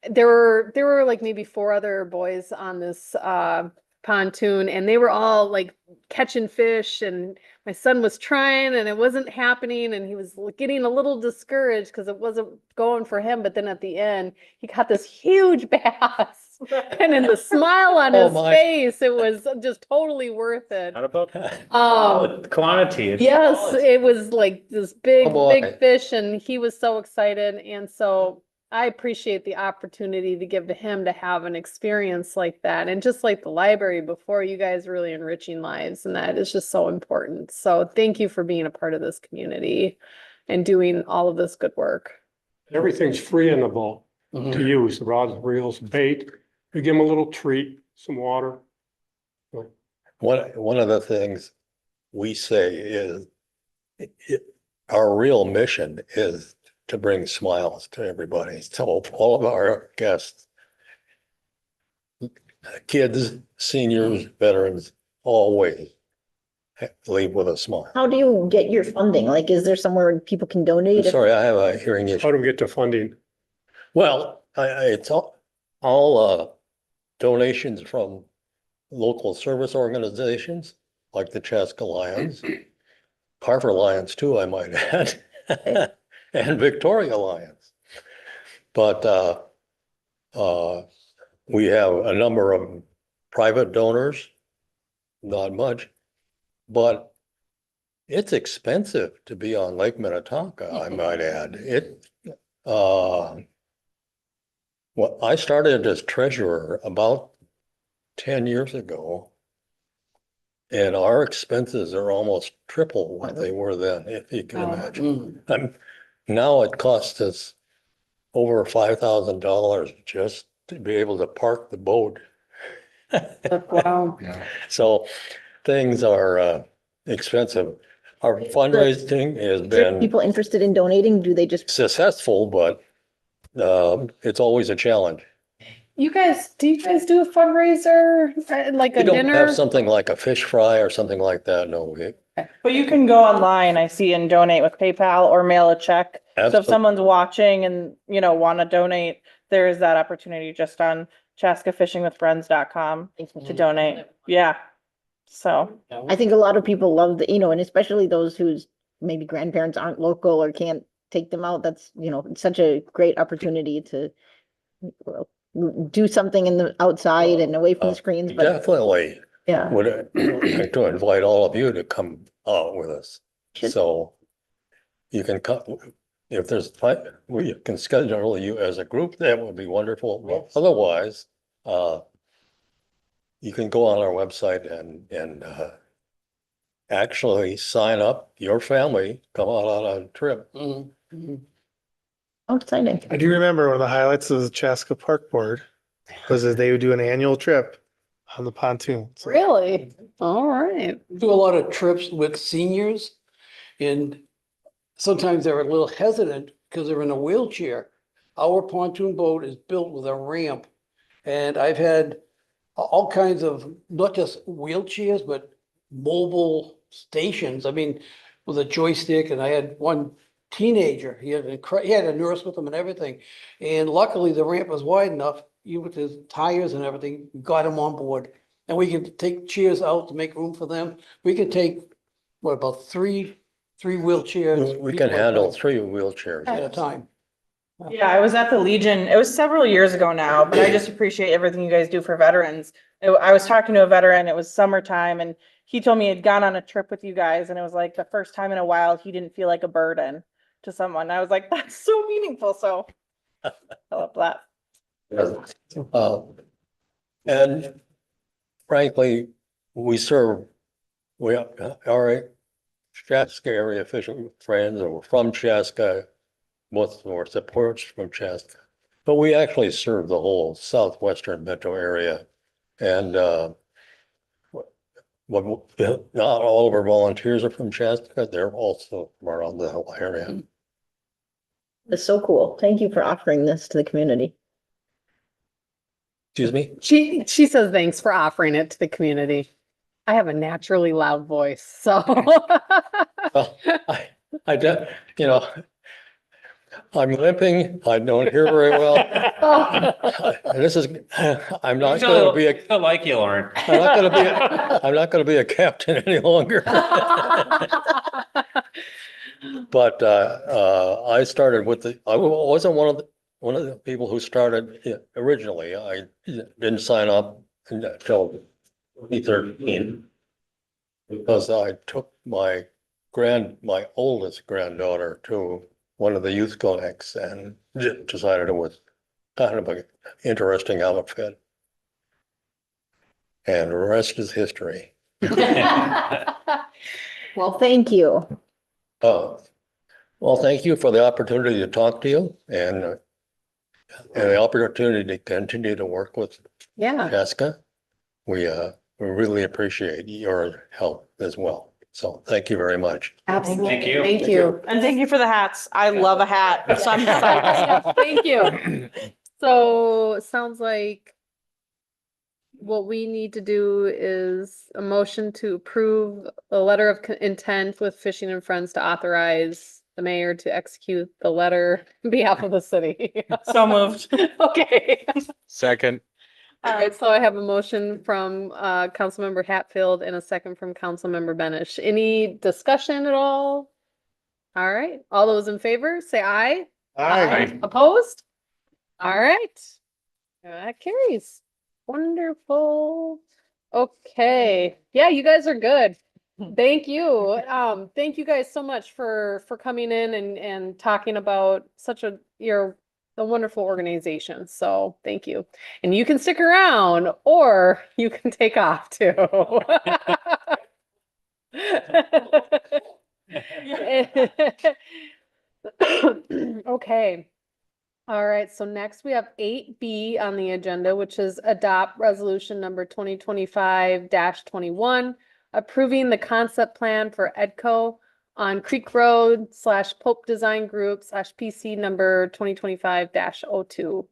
there were like maybe 4 other boys on this pontoon, and they were all like catching fish, and my son was trying and it wasn't happening, and he was getting a little discouraged because it wasn't going for him. But then at the end he got this huge bass and in the smile on Oh, his my. face, it was just totally worth it. Not about quantity. it's Yes, quality. it was like this big, Oh, boy. big fish, and he was so excited. And so I appreciate the opportunity to give to him to have an experience like that. And just like the library before, you guys really enriching lives, and that is just so important. So thank you for being a part of this community and doing all of this good work. Everything's free in the boat to use, the rods, reels, bait. You give them a little treat, some water. One of the things we say is our real mission is to bring smiles to everybody. So all of our guests, kids, seniors, veterans, always leave with a smile. How do you get your funding? Like, is there somewhere people can donate? Sorry, I have a hearing How issue. do we get to funding? Well, it's all donations from local service organizations like the Chaska Lions, Carver Lions too, I might add, and Victoria Lions. But we have a number of private donors, not much, but it's expensive to be on Lake Minnetonka, I might add. Well, I started as treasurer about 10 years ago. And our expenses are almost triple what they were then, if you can imagine. Now it costs us over $5,000 just to be able to park the boat. Wow. So things are expensive. Our fundraising has Is there been people interested in donating? Do they just, successful, but it's always a challenge. Do you guys do a fundraiser, like a We don't dinner? have something like a fish fry or something like that, no. But you can go online, I see, and donate with PayPal or mail a check. So if Absolutely. someone's watching and, you know, want to donate, there is that opportunity just on chaskafishingwithfriends.com to donate. Yeah. So, I think a lot of people love the, and especially those whose maybe grandparents aren't local or can't take them out. That's, it's such a great opportunity to do something in the outside and away from the screens, but Definitely yeah. would like to invite all of you to come out with us. Should- So you can come, if there's time, we can schedule you as a group, that would be wonderful. But otherwise, you can go on our website and actually sign up your family, come out on a trip. How exciting. I do remember one of the highlights of the Chaska Park Board was that they would do an annual trip on the pontoon. So Really? All right. Do a lot of trips with seniors, and sometimes they're a little hesitant because they're in a wheelchair. Our pontoon boat is built with a ramp, and I've had all kinds of, not just wheelchairs, but mobile stations. I mean, with a joystick, and I had one teenager, he had a nurse with him and everything. And luckily the ramp was wide enough, even with his tires and everything, got him on board. And we could take chairs out to make room for them. We could take, what, about three wheelchairs. We people can like handle that 3 wheelchairs. at a time. yeah, I was at the Legion. It was several years ago now, but I just appreciate everything you guys do for veterans. I was talking to a veteran, it was summertime, and he told me he'd gone on a trip with you guys, and it was like the first time in a while he didn't feel like a burden to someone. I was like, that's so meaningful. So I love that. And frankly, we serve, our Chaska area official friends that were from Chaska, most of our supports from Chaska. But we actually serve the whole southwestern metro area. And not all of our volunteers are from Chaska, they're also from around the whole area. It's so cool. Thank you for offering this to the community. Excuse me? She says thanks for offering it to the community. I have a naturally loud voice, so. Well, I don't, I'm limping, I don't hear very well. This is, I'm not gonna be I like you, Lauren. I'm not gonna be a captain any longer. But I started with I wasn't one of the people who started originally. I didn't sign up until 2013 because I took my oldest granddaughter to one of the youth clinics and decided it was kind of an interesting outfit. And the rest is history. Well, thank you. Well, thank you for the opportunity to talk to you and the opportunity to continue to work with Yeah, Chaska. We really appreciate your help as well. So thank you very much. absolutely. Thank you. Thank you. And thank you for the hats. I love a hat. So I'm psyched. Thank you. So it sounds like what we need to do is a motion to approve a letter of intent with Fishing and Friends to authorize the mayor to execute the letter on behalf of the city. So moved. Okay. Second. All right, so I have a motion from Councilmember Hatfield and a second from Councilmember Benish. Any discussion at all? All right, all those in favor, say aye. Aye. Opposed? All right. That carries. Wonderful. Okay, yeah, you guys are good. Thank you. Thank you guys so much for coming in and talking about you're a wonderful organization. So thank you. And you can stick around or you can take off too. Okay. All right, so next we have 8B on the agenda, which is adopt resolution number 2025-21, approving the concept plan for Edco on Creek Road / Pope Design Group / PC number 2025-02.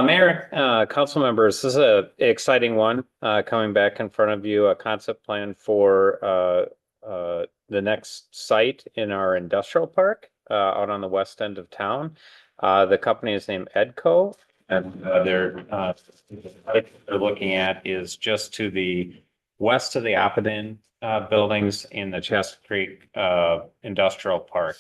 Mayor, council members, this is a exciting one, coming back in front of you, a concept plan for, the next site in our industrial park, out on the west end of town. The company is named Edco, and they're looking at is just to the west of the Addendum buildings in the Chaska Creek Industrial Park.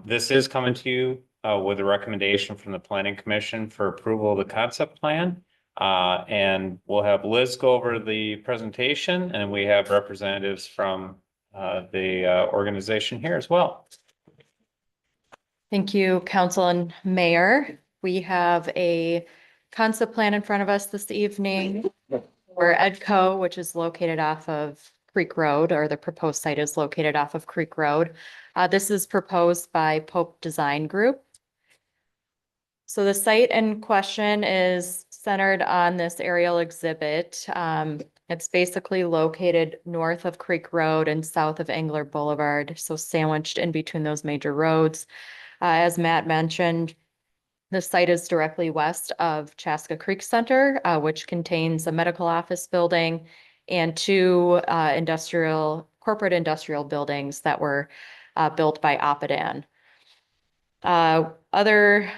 This is coming to you with a recommendation from the Planning Commission for approval of the concept plan. And we'll have Liz go over the presentation, and we have representatives from the organization here as well. Thank you, Council and Mayor. We have a concept plan in front of us this evening for Edco, which is located off of Creek Road, or the proposed site is located off of Creek Road. This is proposed by Pope Design Group. So the site in question is centered on this aerial exhibit. It's basically located north of Creek Road and south of Angler Boulevard, so sandwiched in between those major roads. As Matt mentioned, the site is directly west of Chaska Creek Center, which contains a medical office building and two corporate industrial buildings that were built by Addendum. Other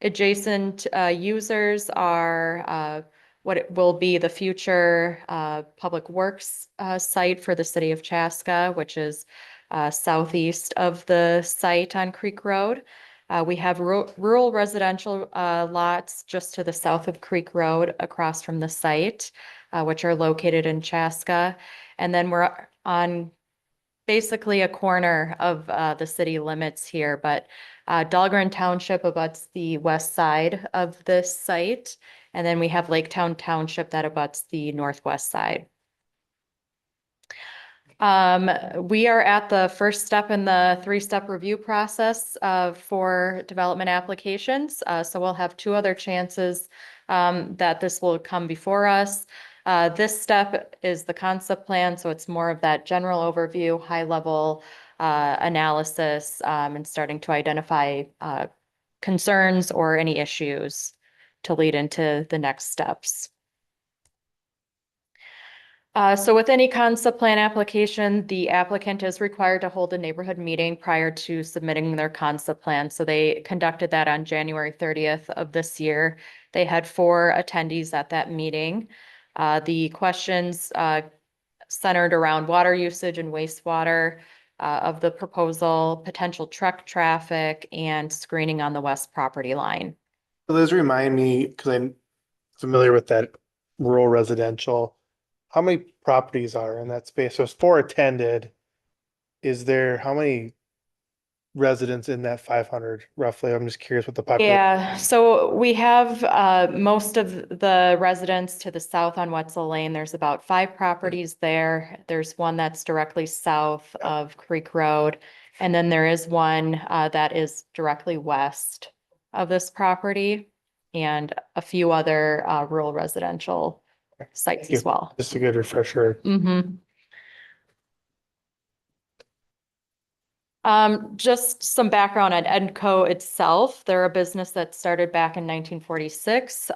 adjacent users are what it will be the future public works site for the city of Chaska, which is southeast of the site on Creek Road. We have rural residential lots just to the south of Creek Road across from the site, which are located in Chaska. And then we're on basically a corner of the city limits here, but Dahlgren Township abuts the west side of this site. And then we have Laketown Township that abuts the northwest side. We are at the first step in the three-step review process for development applications. So we'll have two other chances that this will come before us. This step is the concept plan, so it's more of that general overview, high-level analysis, and starting to identify concerns or any issues to lead into the next steps. So with any concept plan application, the applicant is required to hold a neighborhood meeting prior to submitting their concept plan. So they conducted that on January 30th of this year. They had 4 attendees at that meeting. The questions centered around water usage and wastewater of the proposal, potential truck traffic, and screening on the west property line. So those remind me, because I'm familiar with that rural residential, how many properties are in that space? So it's 4 attended. Is there, how many residents in that 500 roughly? I'm just curious what the population. Yeah, so we have most of the residents to the south on Wetzel Lane. There's about 5 properties there. There's one that's directly south of Creek Road. And then there is one that is directly west of this property and a few other rural residential sites as well. Just a good refresher. Just some background on Edco itself. They're a business that started back in 1946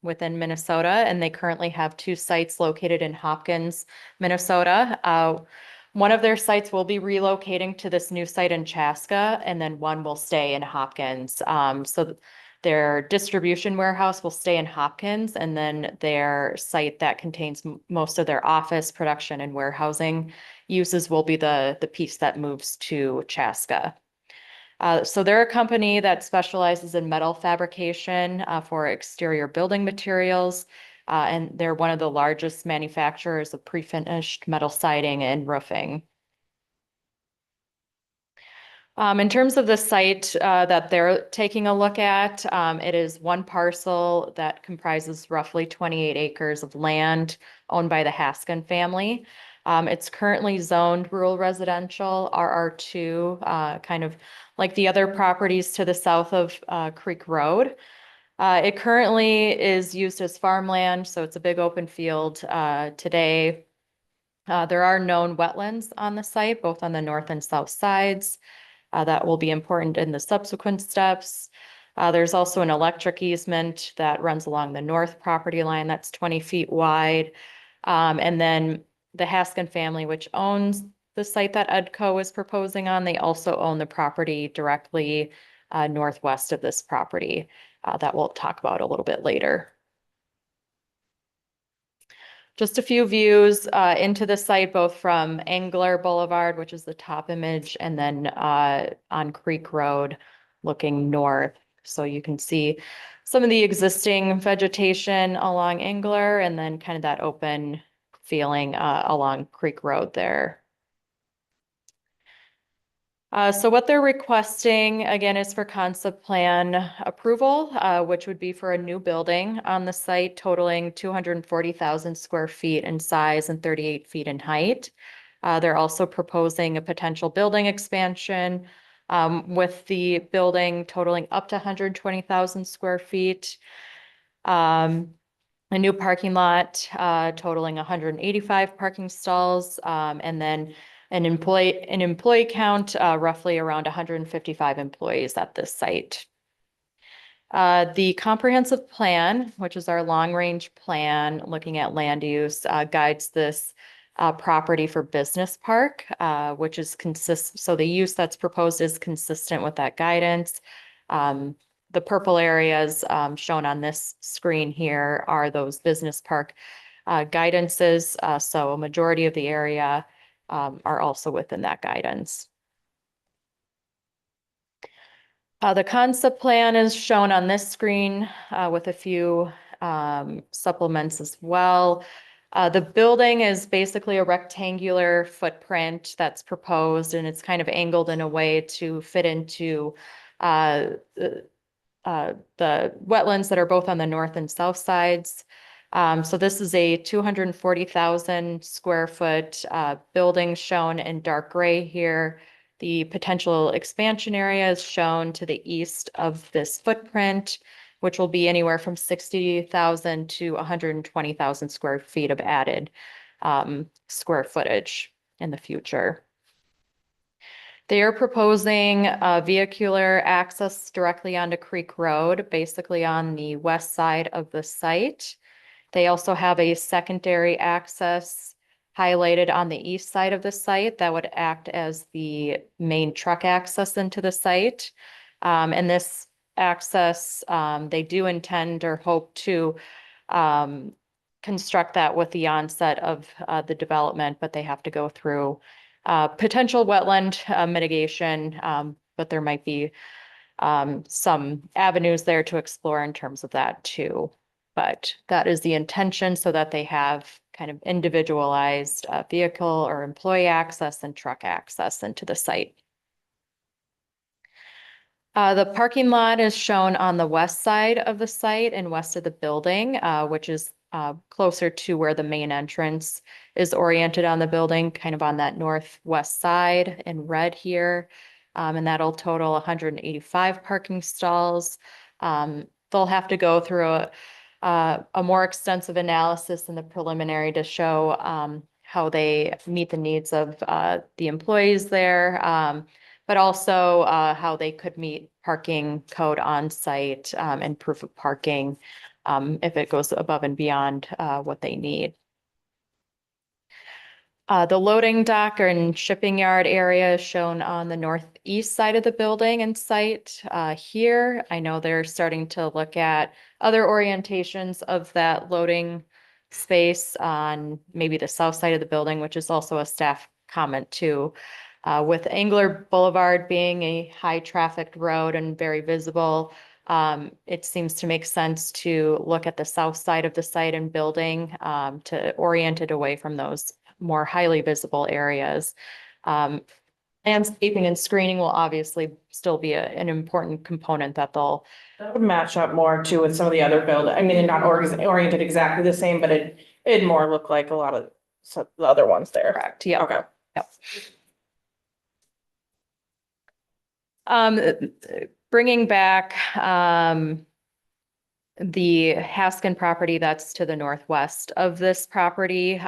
within Minnesota, and they currently have 2 sites located in Hopkins, Minnesota. One of their sites will be relocating to this new site in Chaska, and then one will stay in Hopkins. So their distribution warehouse will stay in Hopkins, and then their site that contains most of their office, production, and warehousing uses will be the piece that moves to Chaska. So they're a company that specializes in metal fabrication for exterior building materials, and they're one of the largest manufacturers of pre-finished metal siding and roofing. In terms of the site that they're taking a look at, it is one parcel that comprises roughly 28 acres of land owned by the Haskin family. It's currently zoned rural residential, RR2, kind of like the other properties to the south of Creek Road. It currently is used as farmland, so it's a big open field today. There are known wetlands on the site, both on the north and south sides. That will be important in the subsequent steps. There's also an electric easement that runs along the north property line that's 20 feet wide. And then the Haskin family, which owns the site that Edco is proposing on, they also own the property directly northwest of this property that we'll talk about a little bit later. Just a few views into the site, both from Angler Boulevard, which is the top image, and then on Creek Road looking north. So you can see some of the existing vegetation along Angler and then kind of that open feeling along Creek Road there. So what they're requesting, again, is for concept plan approval, which would be for a new building on the site totaling 240,000 square feet in size and 38 feet in height. They're also proposing a potential building expansion with the building totaling up to 120,000 square feet. A new parking lot totaling 185 parking stalls, and then an employee count roughly around 155 employees at this site. The comprehensive plan, which is our long-range plan looking at land use, guides this property for business park, which is so the use that's proposed is consistent with that guidance. The purple areas shown on this screen here are those business park guidances. So a majority of the area are also within that guidance. The concept plan is shown on this screen with a few supplements as well. The building is basically a rectangular footprint that's proposed, and it's kind of angled in a way to fit into the wetlands that are both on the north and south sides. So this is a 240,000 square foot building shown in dark gray here. The potential expansion area is shown to the east of this footprint, which will be anywhere from 60,000 to 120,000 square feet of added square footage in the future. They are proposing vehicular access directly onto Creek Road, basically on the west side of the site. They also have a secondary access highlighted on the east side of the site that would act as the main truck access into the site. And this access, they do intend or hope to construct that with the onset of the development, but they have to go through potential wetland mitigation, but there might be some avenues there to explore in terms of that too. But that is the intention, so that they have kind of individualized vehicle or employee access and truck access into the site. The parking lot is shown on the west side of the site and west of the building, which is closer to where the main entrance is oriented on the building, kind of on that northwest side in red here. And that'll total 185 parking stalls. They'll have to go through a more extensive analysis in the preliminary to show how they meet the needs of the employees there, but also how they could meet parking code on site and proof of parking if it goes above and beyond what they need. The loading dock and shipping yard area is shown on the northeast side of the building and site here. I know they're starting to look at other orientations of that loading space on maybe the south side of the building, which is also a staff comment too. With Angler Boulevard being a high trafficked road and very visible, it seems to make sense to look at the south side of the site and building to orient it away from those more highly visible areas. Landscaping and screening will obviously still be an important component that they'll. That would match up more too with some of the other buildings. I mean, they're not oriented exactly the same, but it'd more look like a lot of the other ones there. Correct, yeah. Okay. Yep. Bringing back the Haskin property that's to the northwest of this property,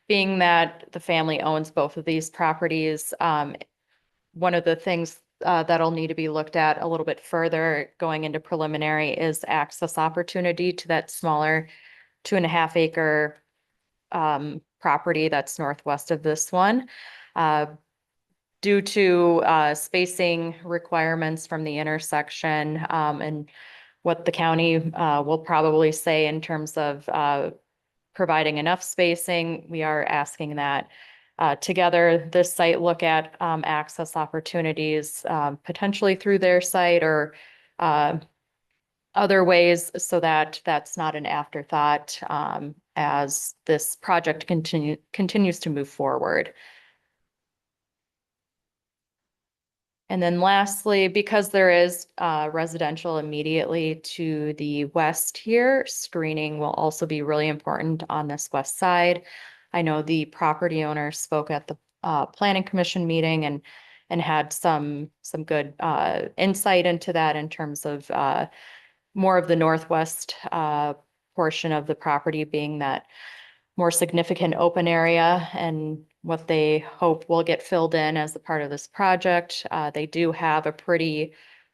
being that the family owns both of these properties, one of the things that'll need to be looked at a little bit further going into preliminary is access opportunity to that smaller 2.5 acre property that's northwest of this one. Due to spacing requirements from the intersection and what the county will probably say in terms of providing enough spacing, we are asking that together this site look at access opportunities potentially through their site or other ways, so that that's not an afterthought as this project continues to move forward. And then lastly, because there is residential immediately to the west here, screening will also be really important on this west side. I know the property owner spoke at the planning commission meeting and had some good insight into that in terms of more of the northwest portion of the property being that more significant open area and what they hope will get filled in as a part of this project. They do have a pretty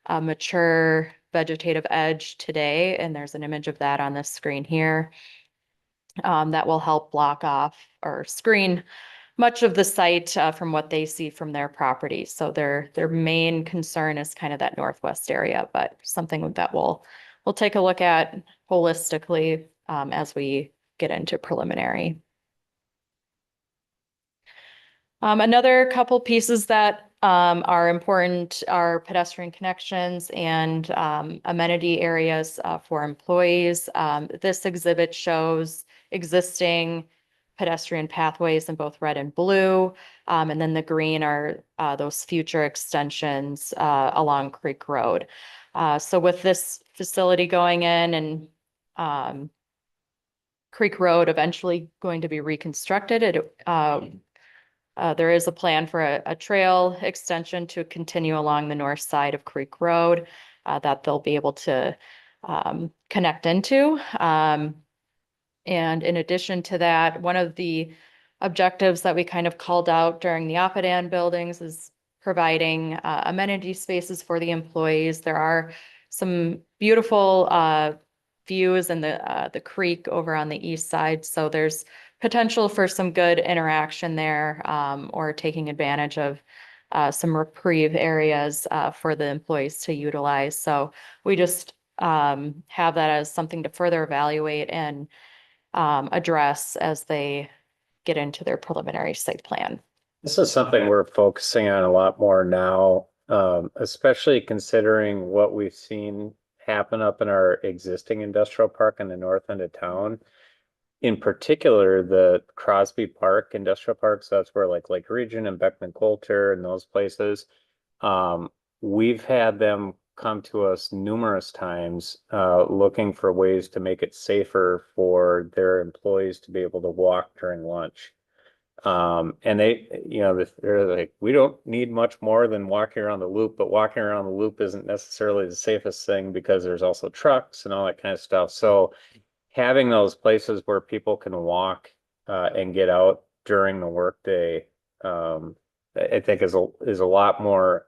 mature vegetative edge today, and there's an image of that on this screen here that will help block off or screen much of the site from what they see from their property. So their main concern is kind of that northwest area, but something that we'll take a look at holistically as we get into preliminary. Another couple pieces that are important are pedestrian connections and amenity areas for employees. This exhibit shows existing pedestrian pathways in both red and blue. And then the green are those future extensions along Creek Road. So with this facility going in and Creek Road eventually going to be reconstructed, there is a plan for a trail extension to continue along the north side of Creek Road that they'll be able to connect into. And in addition to that, one of the objectives that we kind of called out during the Addendum buildings is providing amenity spaces for the employees. There are some beautiful views in the creek over on the east side, so there's potential for some good interaction there, or taking advantage of some reprieve areas for the employees to utilize. So we just have that as something to further evaluate and address as they get into their preliminary site plan. This is something we're focusing on a lot more now, especially considering what we've seen happen up in our existing industrial park in the north end of town. In particular, the Crosby Park industrial park, so that's where like Lake Region and Beckman Coulter and those places. We've had them come to us numerous times looking for ways to make it safer for their employees to be able to walk during lunch. And they, they're like, we don't need much more than walking around the loop, but walking around the loop isn't necessarily the safest thing because there's also trucks and all that kind of stuff. So having those places where people can walk and get out during the workday, I think is a lot more.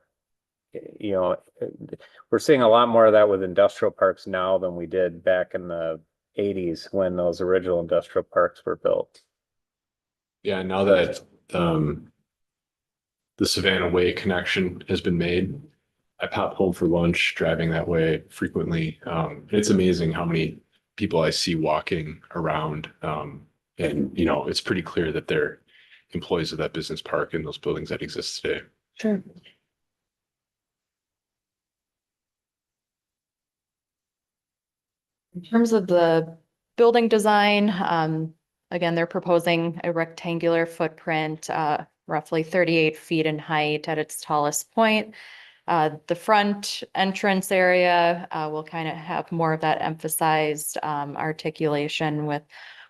We're seeing a lot more of that with industrial parks now than we did back in the 80s when those original industrial parks were built. Yeah, now that the Savannah Way connection has been made, I pop home for lunch driving that way frequently. It's amazing how many people I see walking around. And it's pretty clear that they're employees of that business park and those buildings that exist today. Sure. In terms of the building design, again, they're proposing a rectangular footprint, roughly 38 feet in height at its tallest point. The front entrance area will kind of have more of that emphasized articulation with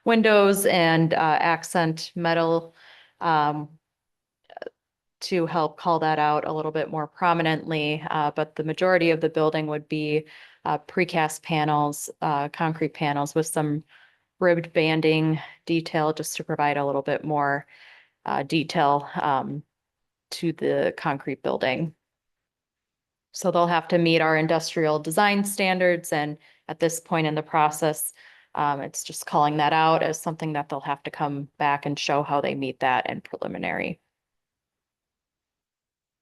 windows and accent metal to help call that out a little bit more prominently. But the majority of the building would be precast panels, concrete panels with some ribbed banding detail just to provide a little bit more detail to the concrete building. So they'll have to meet our industrial design standards, and at this point in the process, it's just calling that out as something that they'll have to come back and show how they meet that in preliminary.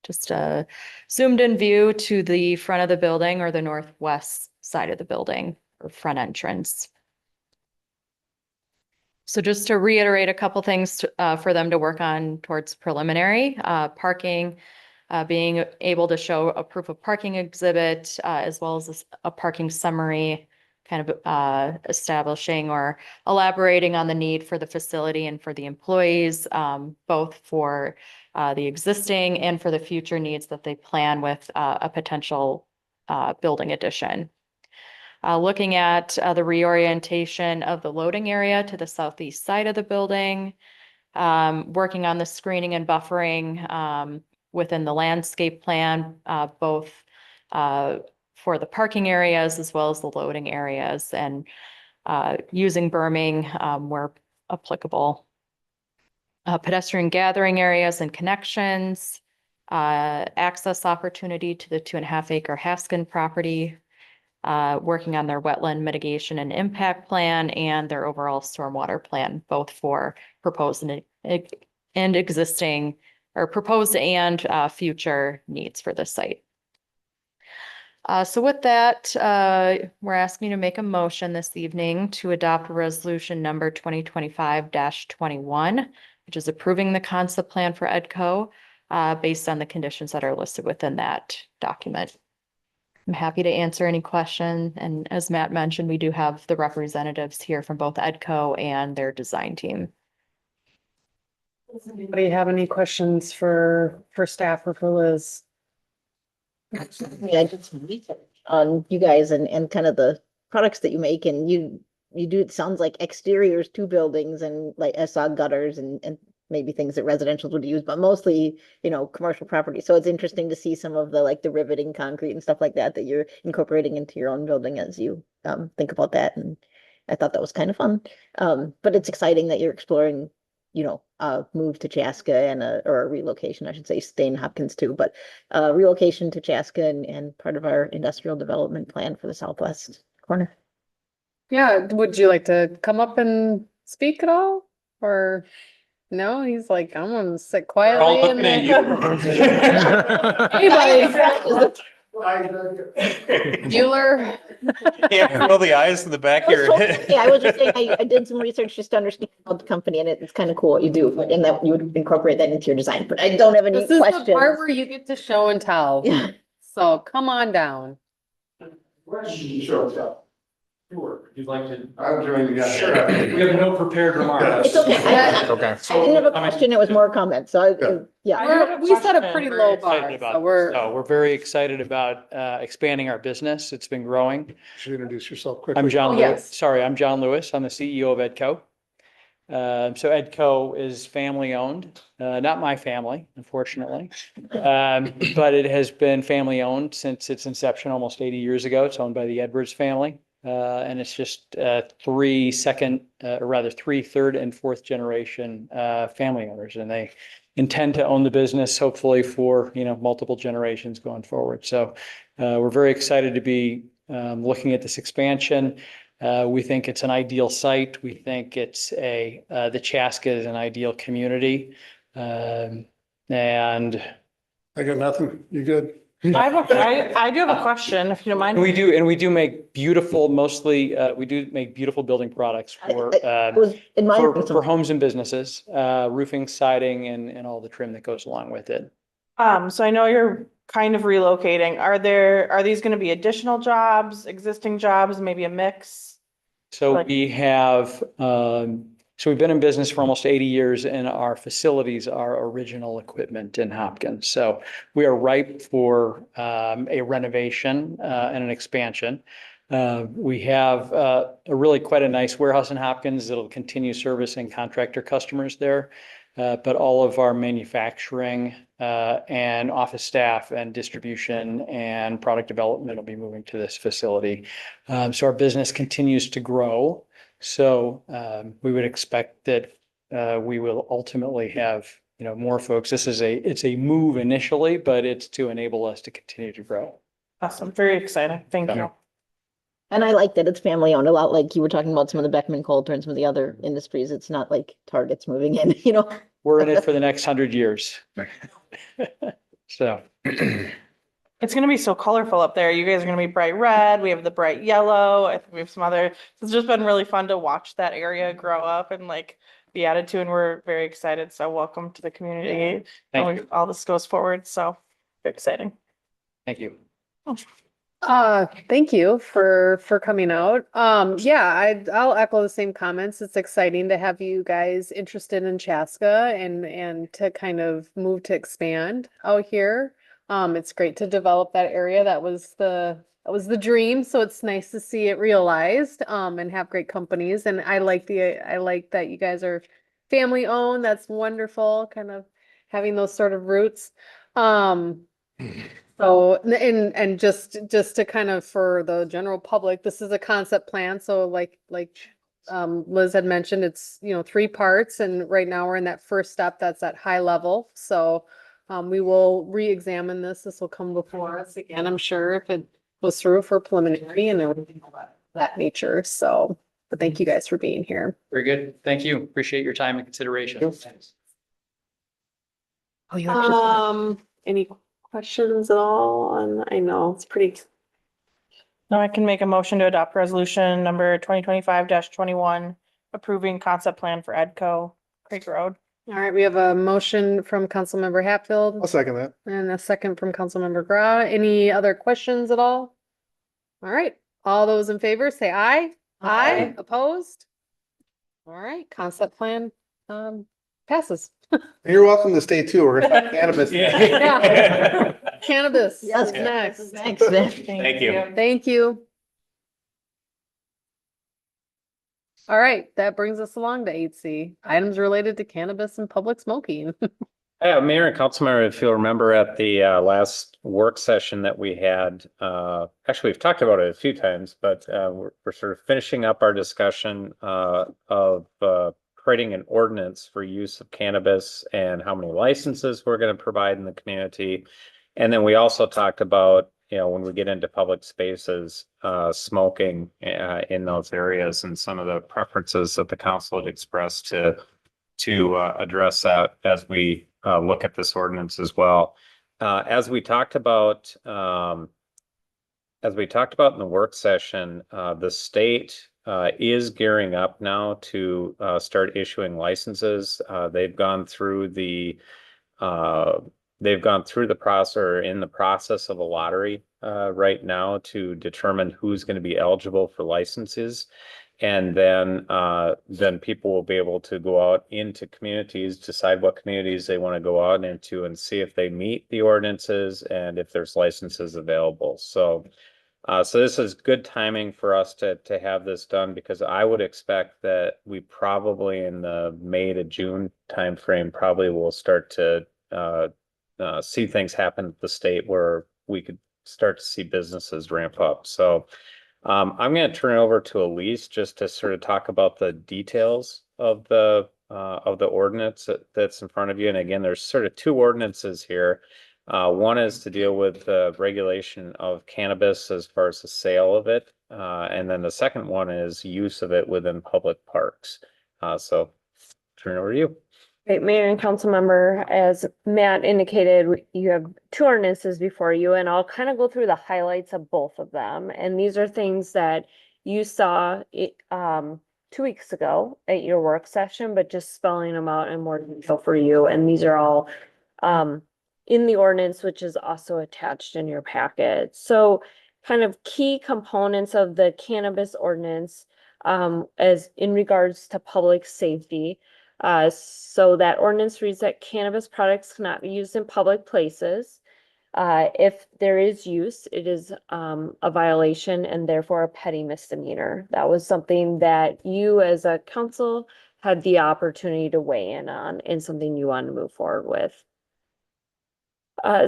Just a zoomed in view to the front of the building or the northwest side of the building or front entrance. So just to reiterate a couple things for them to work on towards preliminary, parking, being able to show a proof of parking exhibit, as well as a parking summary, kind of establishing or elaborating on the need for the facility and for the employees, both for the existing and for the future needs that they plan with a potential building addition. Looking at the reorientation of the loading area to the southeast side of the building, working on the screening and buffering within the landscape plan, both for the parking areas as well as the loading areas, and using berming where applicable. Pedestrian gathering areas and connections, access opportunity to the 2.5 acre Haskin property, working on their wetland mitigation and impact plan and their overall stormwater plan, both for proposed and existing, or proposed and future needs for the site. So with that, we're asking you to make a motion this evening to adopt resolution number 2025-21, which is approving the concept plan for Edco based on the conditions that are listed within that document. I'm happy to answer any question. And as Matt mentioned, we do have the representatives here from both Edco and their design team. Does anybody have any questions for staff or for Liz? I mean, I did some research on you guys and kind of the products that you make, and you do, it sounds like exteriors to buildings, and like I saw gutters and maybe things that residential would use, but mostly, commercial property. So it's interesting to see some of the like the riveting concrete and stuff like that you're incorporating into your own building as you think about that. And I thought that was kind of fun. But it's exciting that you're exploring, move to Chaska or a relocation, I should say, stay in Hopkins too, but relocation to Chaska and part of our industrial development plan for the southwest corner. Yeah, would you like to come up and speak at all? Or no, he's like, I'm gonna sit quietly in there. Anybody? Bueller? Yeah, roll the eyes in the back of your head. Yeah, I was just saying, I did some research just to understand about the company, and it's kind of cool what you do, and that you would incorporate that into your design, but I don't have any This is questions. the part where you get to show and tell. Yeah. So come on down. Sure, you'd like to. I'm doing, yeah. Sure, we have no prepared remarks. It's okay. Okay. I didn't have a question, it was more a comment, so yeah. We set a pretty low bar, so We're very excited about expanding our business. It's been growing. Should introduce yourself quickly. I'm John Oh, Lewis. yes. Sorry, I'm John Lewis. I'm the CEO of Edco. So Edco is family owned, not my family, unfortunately. But it has been family owned since its inception almost 80 years ago. It's owned by the Edwards family. And it's just three third and fourth generation family owners, and they intend to own the business hopefully for multiple generations going forward. So we're very excited to be looking at this expansion. We think it's an ideal site. We think it's the Chaska is an ideal community, and I got nothing. You good? I do have a question, if you don't mind. we do make beautiful, mostly we do make beautiful building products for for homes and businesses, roofing, siding, and all the trim that goes along with it. So I know you're kind of relocating. Are these going to be additional jobs, existing jobs, maybe a mix? So we have, so we've been in business for almost 80 years, and our facilities are original equipment in Hopkins. So we are ripe for a renovation and an expansion. We have a really quite a nice warehouse in Hopkins that'll continue servicing contractor customers there. But all of our manufacturing and office staff and distribution and product development will be moving to this facility. So our business continues to grow. So we would expect that we will ultimately have more folks. It's a move initially, but it's to enable us to continue to grow. Awesome, very exciting. Thank you. And I like that it's family owned, a lot like you were talking about some of the Beckman Coulter and some of the other industries. It's not like Target's moving in, We're in it for the next 100 years. So. It's going to be so colorful up there. You guys are going to be bright red. We have the bright yellow. I think we have some other. It's just been really fun to watch that area grow up and be added to, and we're very excited. So welcome to the community. All this goes forward. So very exciting. Thank you. Thank you for coming out. Yeah, I'll echo the same comments. It's exciting to have you guys interested in Chaska and to kind of move to expand out here. It's great to develop that area. That was the dream. So it's nice to see it realized, and have great companies. And I like that you guys are family owned. That's wonderful. Kind of having those sort of roots. So, and just to kind of, for the general public, this is a concept plan. So like Liz had mentioned, it's, 3 parts, and right now we're in that first step. That's at high level. So, we will re-examine this. This will come before us again, I'm sure, if it goes through for preliminary and everything of that nature. So, but thank you guys for being here. Very good. Thank you. Appreciate your time and consideration. Thanks. Any questions at all on, I know it's pretty. Now I can make a motion to adopt resolution number 2025-21, approving concept plan for Edco Creek Road. All right, we have a motion from Councilmember Hatfield I'll second that. and a second from Councilmember Gra. Any other questions at all? All right, all those in favor, say aye. Aye. Opposed? All right, concept plan, passes. You're welcome to stay too. We're gonna talk cannabis. Yeah. Cannabis Yes, is next. Thanks, Ben. Thank you. Thank you. All right, that brings us along to 8C, items related to cannabis and public smoking. Mayor and Councilmember, if you'll remember at the last work session that we had, actually, we've talked about it a few times, but we're sort of finishing up our discussion of creating an ordinance for use of cannabis and how many licenses we're going to provide in the community. And then we also talked about, when we get into public spaces, smoking in those areas and some of the preferences that the council had expressed to address that as we look at this ordinance as well. As we talked about in the work session, the state is gearing up now to start issuing licenses. They've gone through the process, or in the process of a lottery right now to determine who's going to be eligible for licenses. And then people will be able to go out into communities, decide what communities they want to go out into and see if they meet the ordinances and if there's licenses available. So this is good timing for us to have this done, because I would expect that we probably in the May to June timeframe probably will start to see things happen at the state where we could start to see businesses ramp up. So I'm going to turn it over to Elise just to sort of talk about the details of the ordinance that's in front of you. And again, there's sort of two ordinances here. One is to deal with the regulation of cannabis as far as the sale of it. And then the second one is use of it within public parks. So turn it over to you. Great, Mayor and Council Member, as Matt indicated, you have two ordinances before you, and I'll kind of go through the highlights of both of them. And these are things that you saw 2 weeks ago at your work session, but just spelling them out in more detail for you. And these are all in the ordinance, which is also attached in your packet. So kind of key components of the cannabis ordinance as in regards to public safety. So that ordinance reads that cannabis products cannot be used in public places. If there is use, it is a violation and therefore a petty misdemeanor. That was something that you as a council had the opportunity to weigh in on and something you want to move forward with.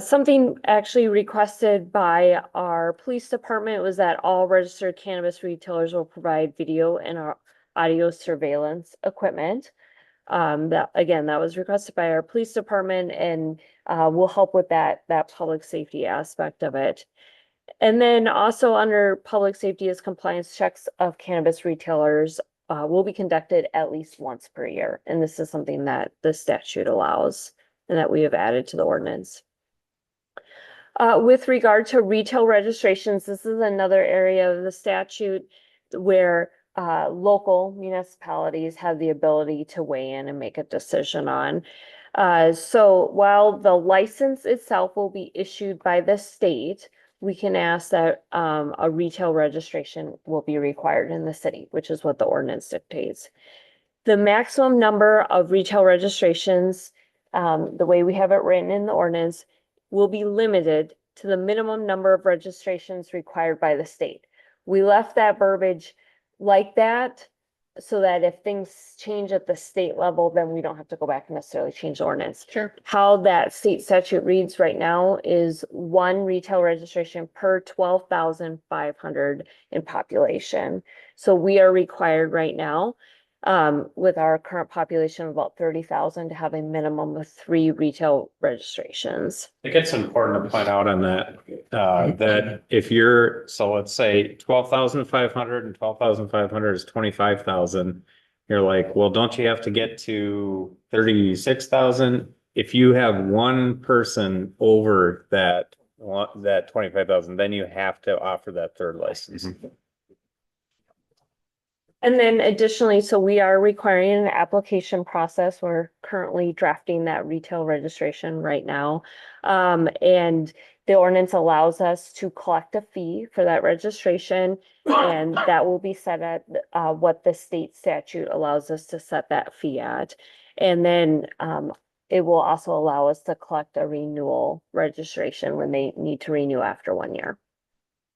Something actually requested by our police department was that all registered cannabis retailers will provide video and audio surveillance equipment. That was requested by our police department, and will help with that public safety aspect of it. And then also under public safety is compliance checks of cannabis retailers will be conducted at least once per year. And this is something that the statute allows and that we have added to the ordinance. With regard to retail registrations, this is another area of the statute where local municipalities have the ability to weigh in and make a decision on. So while the license itself will be issued by the state, we can ask that a retail registration will be required in the city, which is what the ordinance dictates. The maximum number of retail registrations, the way we have it written in the ordinance, will be limited to the minimum number of registrations required by the state. We left that verbiage like that so that if things change at the state level, then we don't have to go back and necessarily change the ordinance. Sure. How that state statute reads right now is one retail registration per 12,500 in population. So we are required right now, with our current population of about 30,000, to have a minimum of 3 retail registrations. I think it's important to point out on that, that if so let's say 12,500 and 12,500 is 25,000. You're like, well, don't you have to get to 36,000? If you have one person over that 25,000, then you have to offer that third license. Mm-hmm. And then additionally, so we are requiring an application process. We're currently drafting that retail registration right now. And the ordinance allows us to collect a fee for that registration, and that will be set at what the state statute allows us to set that fee at. And then it will also allow us to collect a renewal registration when they need to renew after 1 year.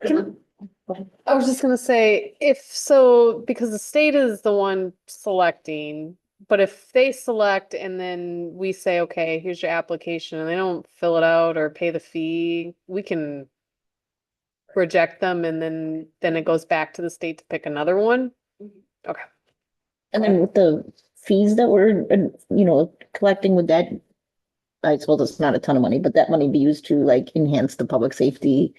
I was just gonna say, if so, because the state is the one selecting, but if they select and then we say, okay, here's your application, and they don't fill it out or pay the fee, we can reject them, and then it goes back to the state to pick another one. Okay. And then with the fees that we're, collecting with that, I suppose it's not a ton of money, but that money be used to like enhance the public safety.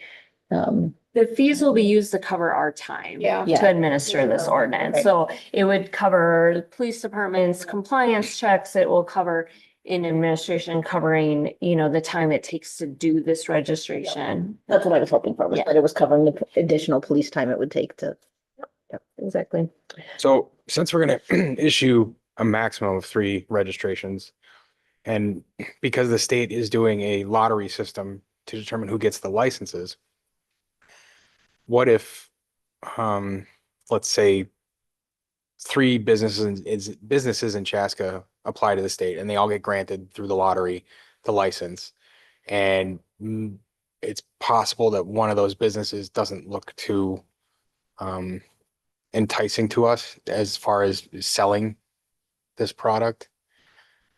The fees will be used to cover our time to administer this ordinance. Right. So it would cover police department's compliance checks. It will cover in administration covering, the time it takes to do this registration. That's what I was hoping for, was that it was covering the additional police time it would take to. Yep, exactly. So since we're gonna issue a maximum of 3 registrations, and because the state is doing a lottery system to determine who gets the licenses, what if, let's say 3 businesses in Chaska apply to the state and they all get granted through the lottery the license, and it's possible that one of those businesses doesn't look too enticing to us as far as selling this product?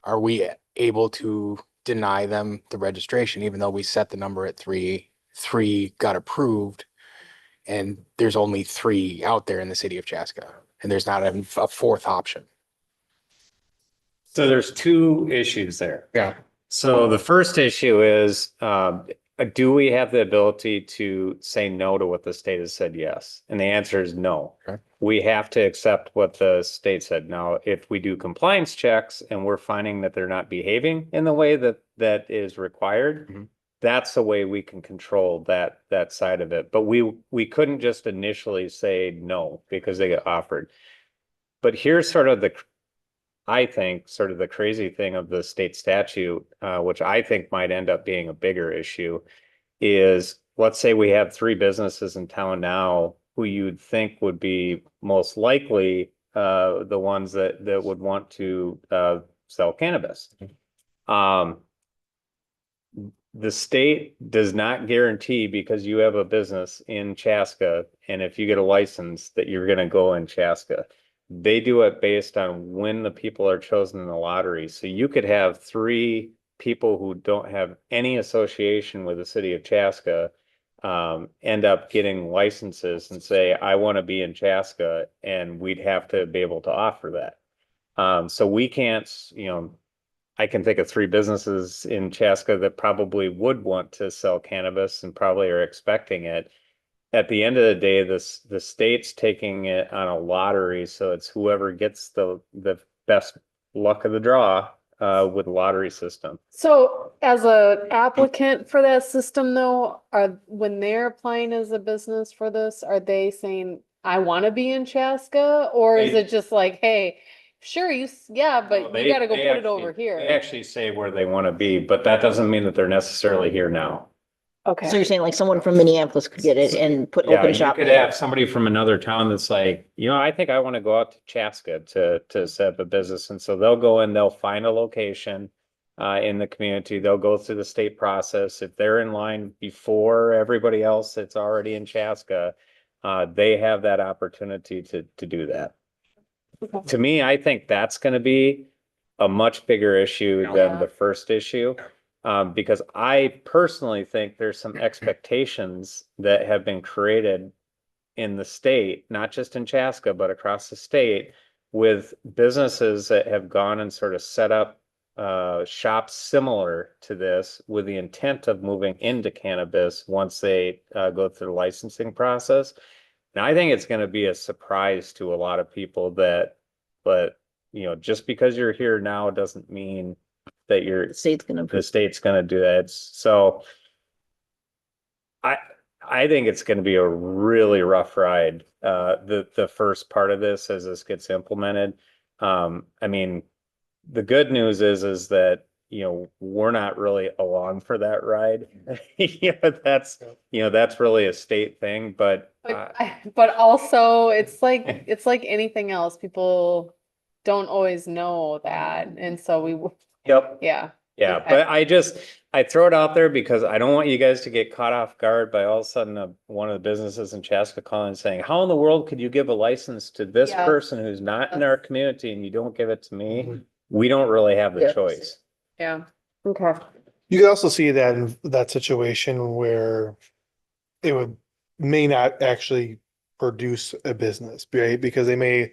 Are we able to deny them the registration even though we set the number at 3 got approved, and there's only 3 out there in the city of Chaska, and there's not a 4th option? So there's 2 issues there. Yeah. So the first issue is, do we have the ability to say no to what the state has said yes? And the answer is no. Okay. We have to accept what the state said. Now, if we do compliance checks and we're finding that they're not behaving in the way that is required, that's the way we can control that side of it. But we couldn't just initially say no because they get offered. But here's sort of the crazy thing of the state statute, which I think might end up being a bigger issue, is let's say we have 3 businesses in town now who you'd think would be most likely the ones that would want to sell cannabis. The state does not guarantee because you have a business in Chaska, and if you get a license, that you're going to go in Chaska. They do it based on when the people are chosen in the lottery. So you could have 3 people who don't have any association with the city of Chaska end up getting licenses and say, I want to be in Chaska, and we'd have to be able to offer that. So we can't, I can think of 3 businesses in Chaska that probably would want to sell cannabis and probably are expecting it. At the end of the day, the state's taking it on a lottery, so it's whoever gets the best luck of the draw with the lottery system. So as a applicant for that system though, when they're applying as a business for this, are they saying, I want to be in Chaska? Or is it just like, hey, sure, but you gotta go put it over here? They actually say where they want to be, but that doesn't mean that they're necessarily here now. Okay. So you're saying like someone from Minneapolis could get it and put Yeah, open you shop? could have somebody from another town that's like, I think I want to go out to Chaska to set up a business. And so they'll go in, they'll find a location in the community. They'll go through the state process. If they're in line before everybody else that's already in Chaska, they have that opportunity to do that. Okay. To me, I think that's going to be a much bigger issue than the first issue. Because I personally think there's some expectations that have been created in the state, not just in Chaska, but across the state, with businesses that have gone and sort of set up shops similar to this with the intent of moving into cannabis once they go through the licensing process. And I think it's going to be a surprise to a lot of people but just because you're here now doesn't mean that the state's gonna do that. So I think it's gonna be a really rough ride, the first part of this as this gets implemented. I mean, the good news is that we're not really along for that ride. That's really a state thing, but But also, it's like anything else, people don't always know that, and so yep. yeah. Yeah, but I throw it out there because I don't want you guys to get caught off guard by all of a sudden one of the businesses in Chaska calling and saying, how in the world could you give a license to this Yes. person who's not in our community and you don't give it to me? We don't really have the choice. Yeah. Okay. You can also see that in that situation where it may not actually produce a business, right? Because they may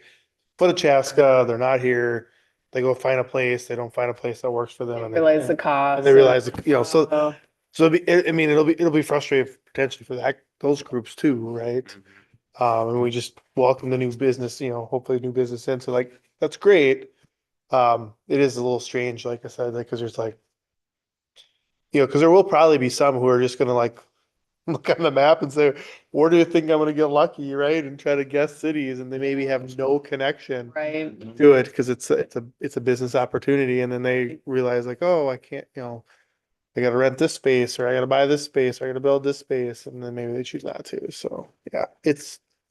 put a Chaska, they're not here, they go find a place, they don't find a place that works for them, and Realize the cost. and they realize, so it'll be frustrating potentially for those groups too, right? And we just welcome the new business, hopefully new business in, so like, that's great. It is a little strange, like I said, because there's because there will probably be some who are just gonna look on the map and say, where do you think I'm gonna get lucky, right? And try to guess cities, and they maybe have no connection Right. to it because it's a business opportunity, and then they realize like, oh, I can't, I gotta rent this space, or I gotta buy this space, or I gotta build this space, and then maybe they choose not to. So yeah,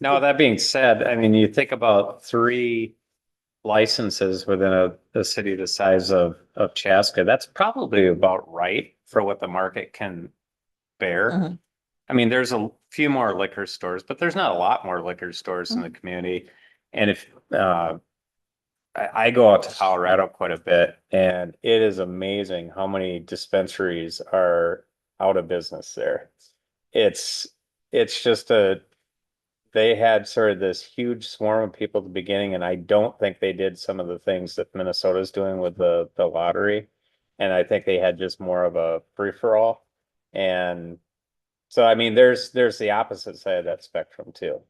Now, that being said, I mean, you think about 3 licenses within a city the size of Chaska, that's probably about right for what the market can bear. I mean, there's a few more liquor stores, but there's not a lot more liquor stores in the community. And if I go out to Colorado quite a bit, and it is amazing how many dispensaries are out of business there. It's just they had sort of this huge swarm of people at the beginning, and I don't think they did some of the things that Minnesota's doing with the lottery. And I think they had just more of a free-for-all. And so, I mean, there's the opposite side of that spectrum too.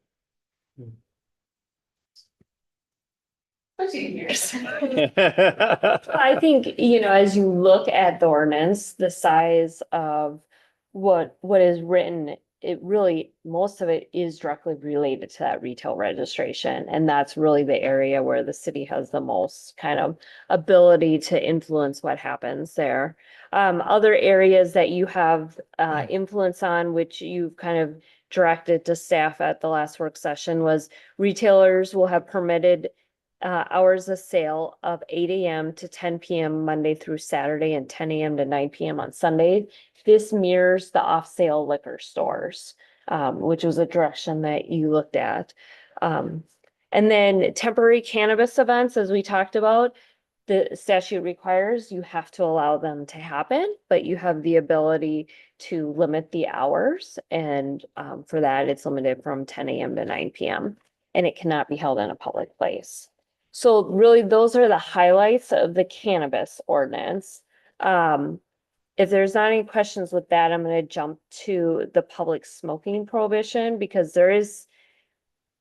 I think, as you look at the ordinance, the size of what is written, it really, most of it is directly related to that retail registration. And that's really the area where the city has the most kind of ability to influence what happens there. Other areas that you have influence on, which you've kind of directed to staff at the last work session, was retailers will have permitted hours of sale of 8 a.m. to 10 p.m. Monday through Saturday and 10 a.m. to 9 p.m. on Sunday. This mirrors the off-sale liquor stores, which was a direction that you looked at. And then temporary cannabis events, as we talked about, the statute requires you have to allow them to happen, but you have the ability to limit the hours. And for that, it's limited from 10 a.m. to 9 p.m. and it cannot be held in a public place. So really, those are the highlights of the cannabis ordinance. If there's not any questions with that, I'm going to jump to the public smoking prohibition, because there is,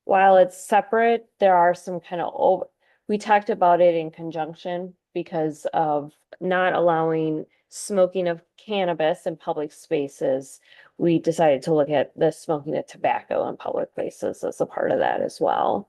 while it's separate, there are some kind of, we talked about it in conjunction because of not allowing smoking of cannabis in public spaces. We decided to look at the smoking of tobacco in public places as a part of that as well.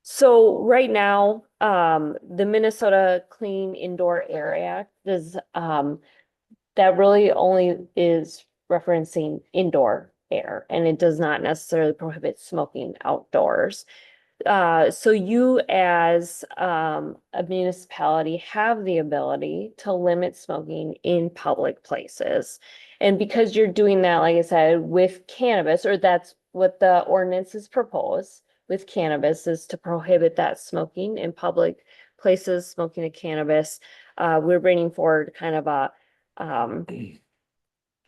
So right now, the Minnesota Clean Indoor Air Act does, that really only is referencing indoor air, and it does not necessarily prohibit smoking outdoors. So you as a municipality have the ability to limit smoking in public places. And because you're doing that, like I said, with cannabis, or that's what the ordinance is proposed with cannabis, is to prohibit that smoking in public places, smoking of cannabis. We're bringing forward kind of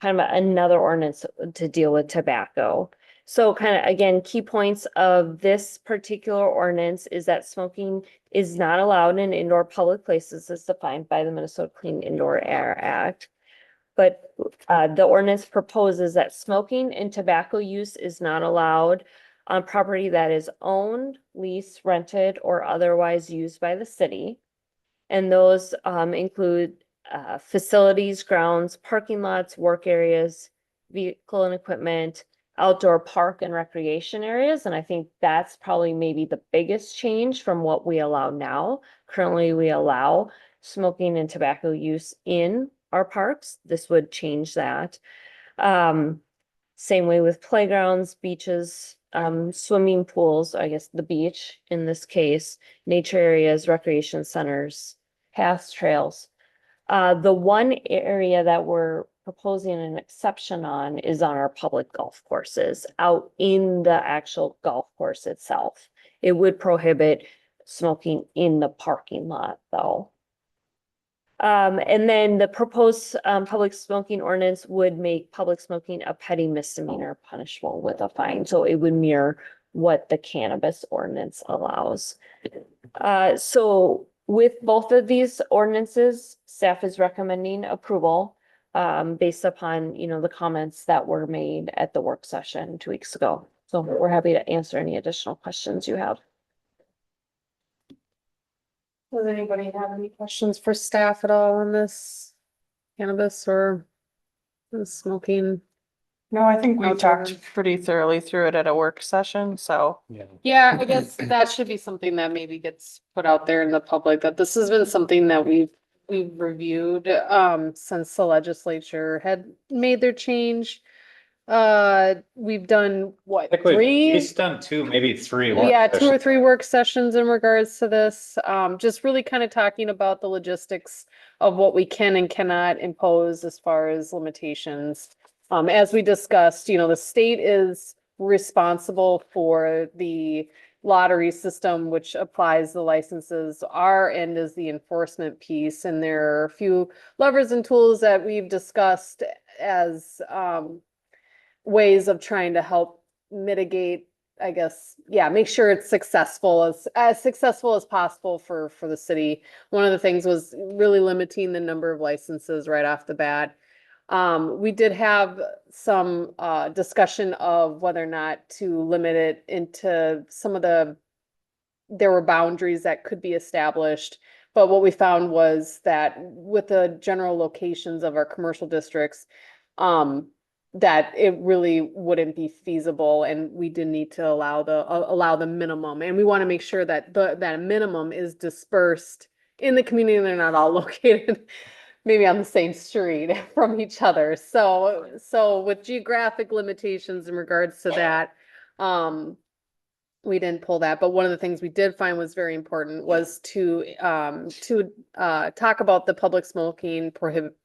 another ordinance to deal with tobacco. So kind of, again, key points of this particular ordinance is that smoking is not allowed in indoor public places as defined by the Minnesota Clean Indoor Air Act. But the ordinance proposes that smoking and tobacco use is not allowed on property that is owned, leased, rented, or otherwise used by the city. And those include facilities, grounds, parking lots, work areas, vehicle and equipment, outdoor park and recreation areas. And I think that's probably maybe the biggest change from what we allow now. Currently, we allow smoking and tobacco use in our parks. This would change that. Same way with playgrounds, beaches, swimming pools, I guess the beach in this case, nature areas, recreation centers, paths, trails. The one area that we're proposing an exception on is on our public golf courses, out in the actual golf course itself. It would prohibit smoking in the parking lot, though. And then the proposed public smoking ordinance would make public smoking a petty misdemeanor punishable with a fine. So it would mirror what the cannabis ordinance allows. So with both of these ordinances, staff is recommending approval based upon, the comments that were made at the work session 2 weeks ago. So we're happy to answer any additional questions you have. Does anybody have any questions for staff at all on this cannabis or the smoking? No, I think we Outdoor. talked pretty thoroughly through it at a work session, so. Yeah, I guess that should be something that maybe gets put out there in the public, that this has been something that we've reviewed since the legislature had made their change. We've done what, I think we've at 3? least done 2, maybe 3. work Yeah, 2 or sessions. 3 work sessions in regards to this, just really kind of talking about the logistics of what we can and cannot impose as far as limitations. As we discussed, the state is responsible for the lottery system, which applies the licenses. Our end is the enforcement piece, and there are a few levers and tools that we've discussed as ways of trying to help mitigate, I guess, make sure it's successful as possible for the city. One of the things was really limiting the number of licenses right off the bat. We did have some discussion of whether or not to limit it into there were boundaries that could be established. But what we found was that with the general locations of our commercial districts, that it really wouldn't be feasible, and we did need to allow the minimum, and we want to make sure that that minimum is dispersed in the community and they're not all located maybe on the same street from each other. So with geographic limitations in regards to that, we didn't pull that. But one of the things we did find was very important was to talk about the public smoking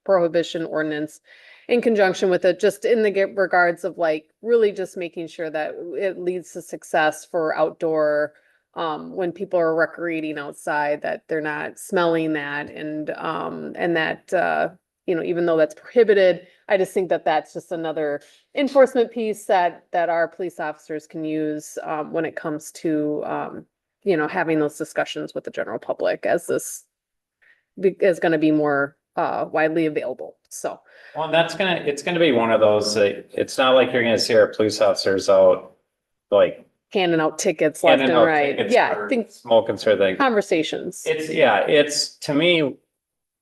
prohibition ordinance in conjunction with it, just in the regards of really just making sure that it leads to success for outdoor, when people are recreating outside, that they're not smelling that, and that, even though that's prohibited, I just think that that's just another enforcement piece that our police officers can use, when it comes to, having those discussions with the general public, as this is going to be more widely available. So. Well, it's gonna be one of those, it's not like you're gonna see our police officers out handing out tickets left and right. Yeah, I think smoking sort of thing. conversations. It's to me,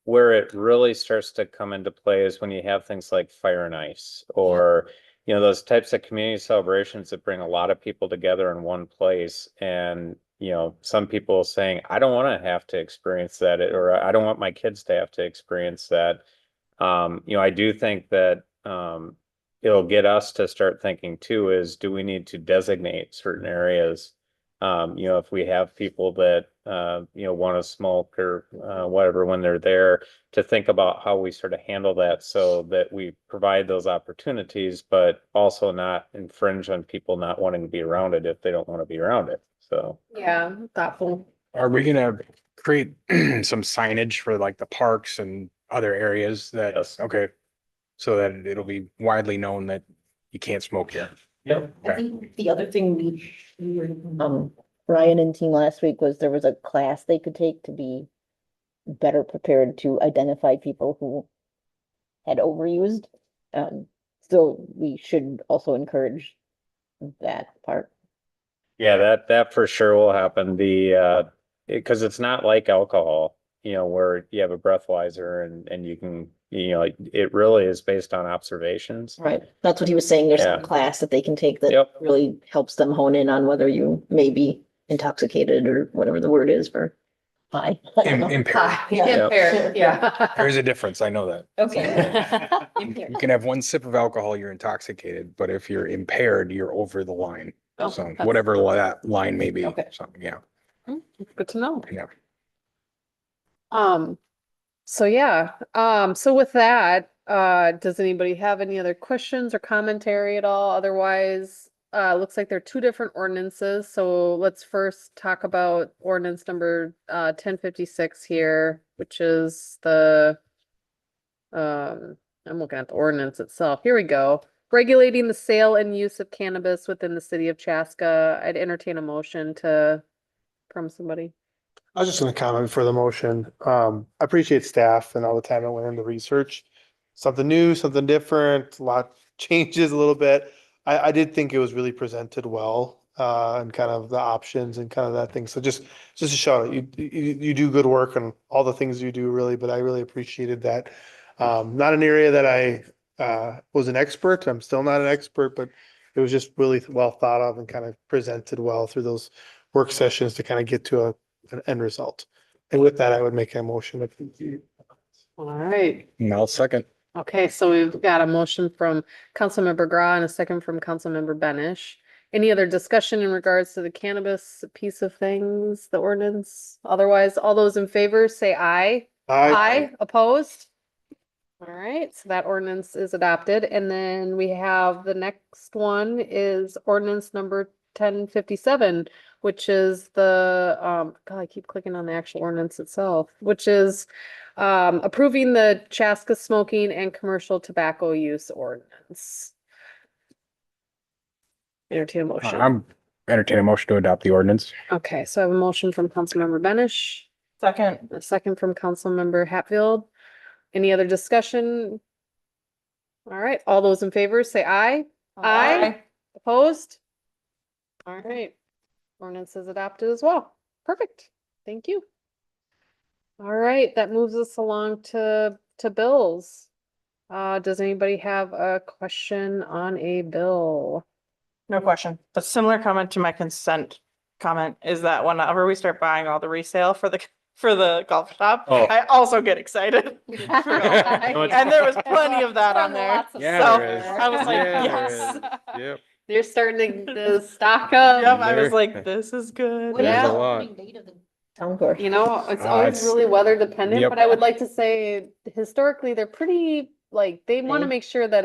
where it really starts to come into play is when you have things like Fire and Ice, or, those types of community celebrations that bring a lot of people together in one place. And, some people saying, I don't want to have to experience that, or I don't want my kids to have to experience that. I do think that it'll get us to start thinking too, is do we need to designate certain areas? If we have people that, want to smoke or whatever when they're there, to think about how we sort of handle that so that we provide those opportunities, but also not infringe on people not wanting to be around it if they don't want to be around it. So. Yeah, thoughtful. Are we gonna create some signage for the parks and other areas that, okay, so that it'll be widely known that you can't smoke here? Yep. I think the other thing we were, Ryan and team last week, was there was a class they could take to be better prepared to identify people who had overused. So we should also encourage that part. Yeah, that for sure will happen. Because it's not like alcohol, where you have a breathalyzer and you can, it really is based on observations. Right. That's what he was saying. There's a class that they can take that really helps them hone in on whether you may be intoxicated or whatever the word is for. Hi. Impaired. Impaired, yeah. There's a difference, I know that. Okay. You can have one sip of alcohol, you're intoxicated, but if you're impaired, you're over the line. Oh, So that's- whatever that line may be, Okay. so, yeah, Good to know. yeah. So yeah, so with that, does anybody have any other questions or commentary at all? Otherwise, looks like there are two different ordinances, so let's first talk about ordinance number 1056 here, which is the I'm looking at the ordinance itself. Here we go. Regulating the sale and use of cannabis within the city of Chaska. I'd entertain a motion from somebody. I was just gonna comment for the motion. I appreciate staff and all the time that went into research. Something new, something different, a lot changes a little bit. I did think it was really presented well, and kind of the options and kind of that thing. So just a shout out. You do good work on all the things you do really, but I really appreciated that. Not an area that I was an expert. I'm still not an expert, but it was just really well thought of and kind of presented well through those work sessions to kind of get to an end result. And with that, I would make a motion. All right. And I'll second. Okay, so we've got a motion from Councilmember Gra and a second from Councilmember Benish. Any other discussion in regards to the cannabis piece of things, the ordinance? Otherwise, all those in favor say aye. Aye. Opposed? All right, so that ordinance is adopted. And then we have the next one is ordinance number 1057, which is the, God, I keep clicking on the actual ordinance itself, which is approving the Chaska smoking and commercial tobacco use ordinance. Entertain a motion. I'm entertaining a motion to adopt the ordinance. Okay, so I have a motion from Councilmember Benish, Second. a second from Councilmember Hatfield. Any other discussion? All right, all those in favor say aye. Aye. Opposed? All right, ordinance is adopted as well. Perfect. Thank you. All right, that moves us along to bills. Does anybody have a question on a bill? No question. A similar comment to my consent comment is that whenever we start buying all the resale for the golf shop, Oh. I also get excited. And there was plenty of that on there. Yeah, So there is. I was like, Yeah, there yes. is. Yep. You're starting to stock up. Yep, I was There- like, this is good. There's Yeah. a lot. Town court. You know, it's Ah, always it's- really weather dependent, Yep. but I would like to say historically, they're pretty, like, they want to make sure that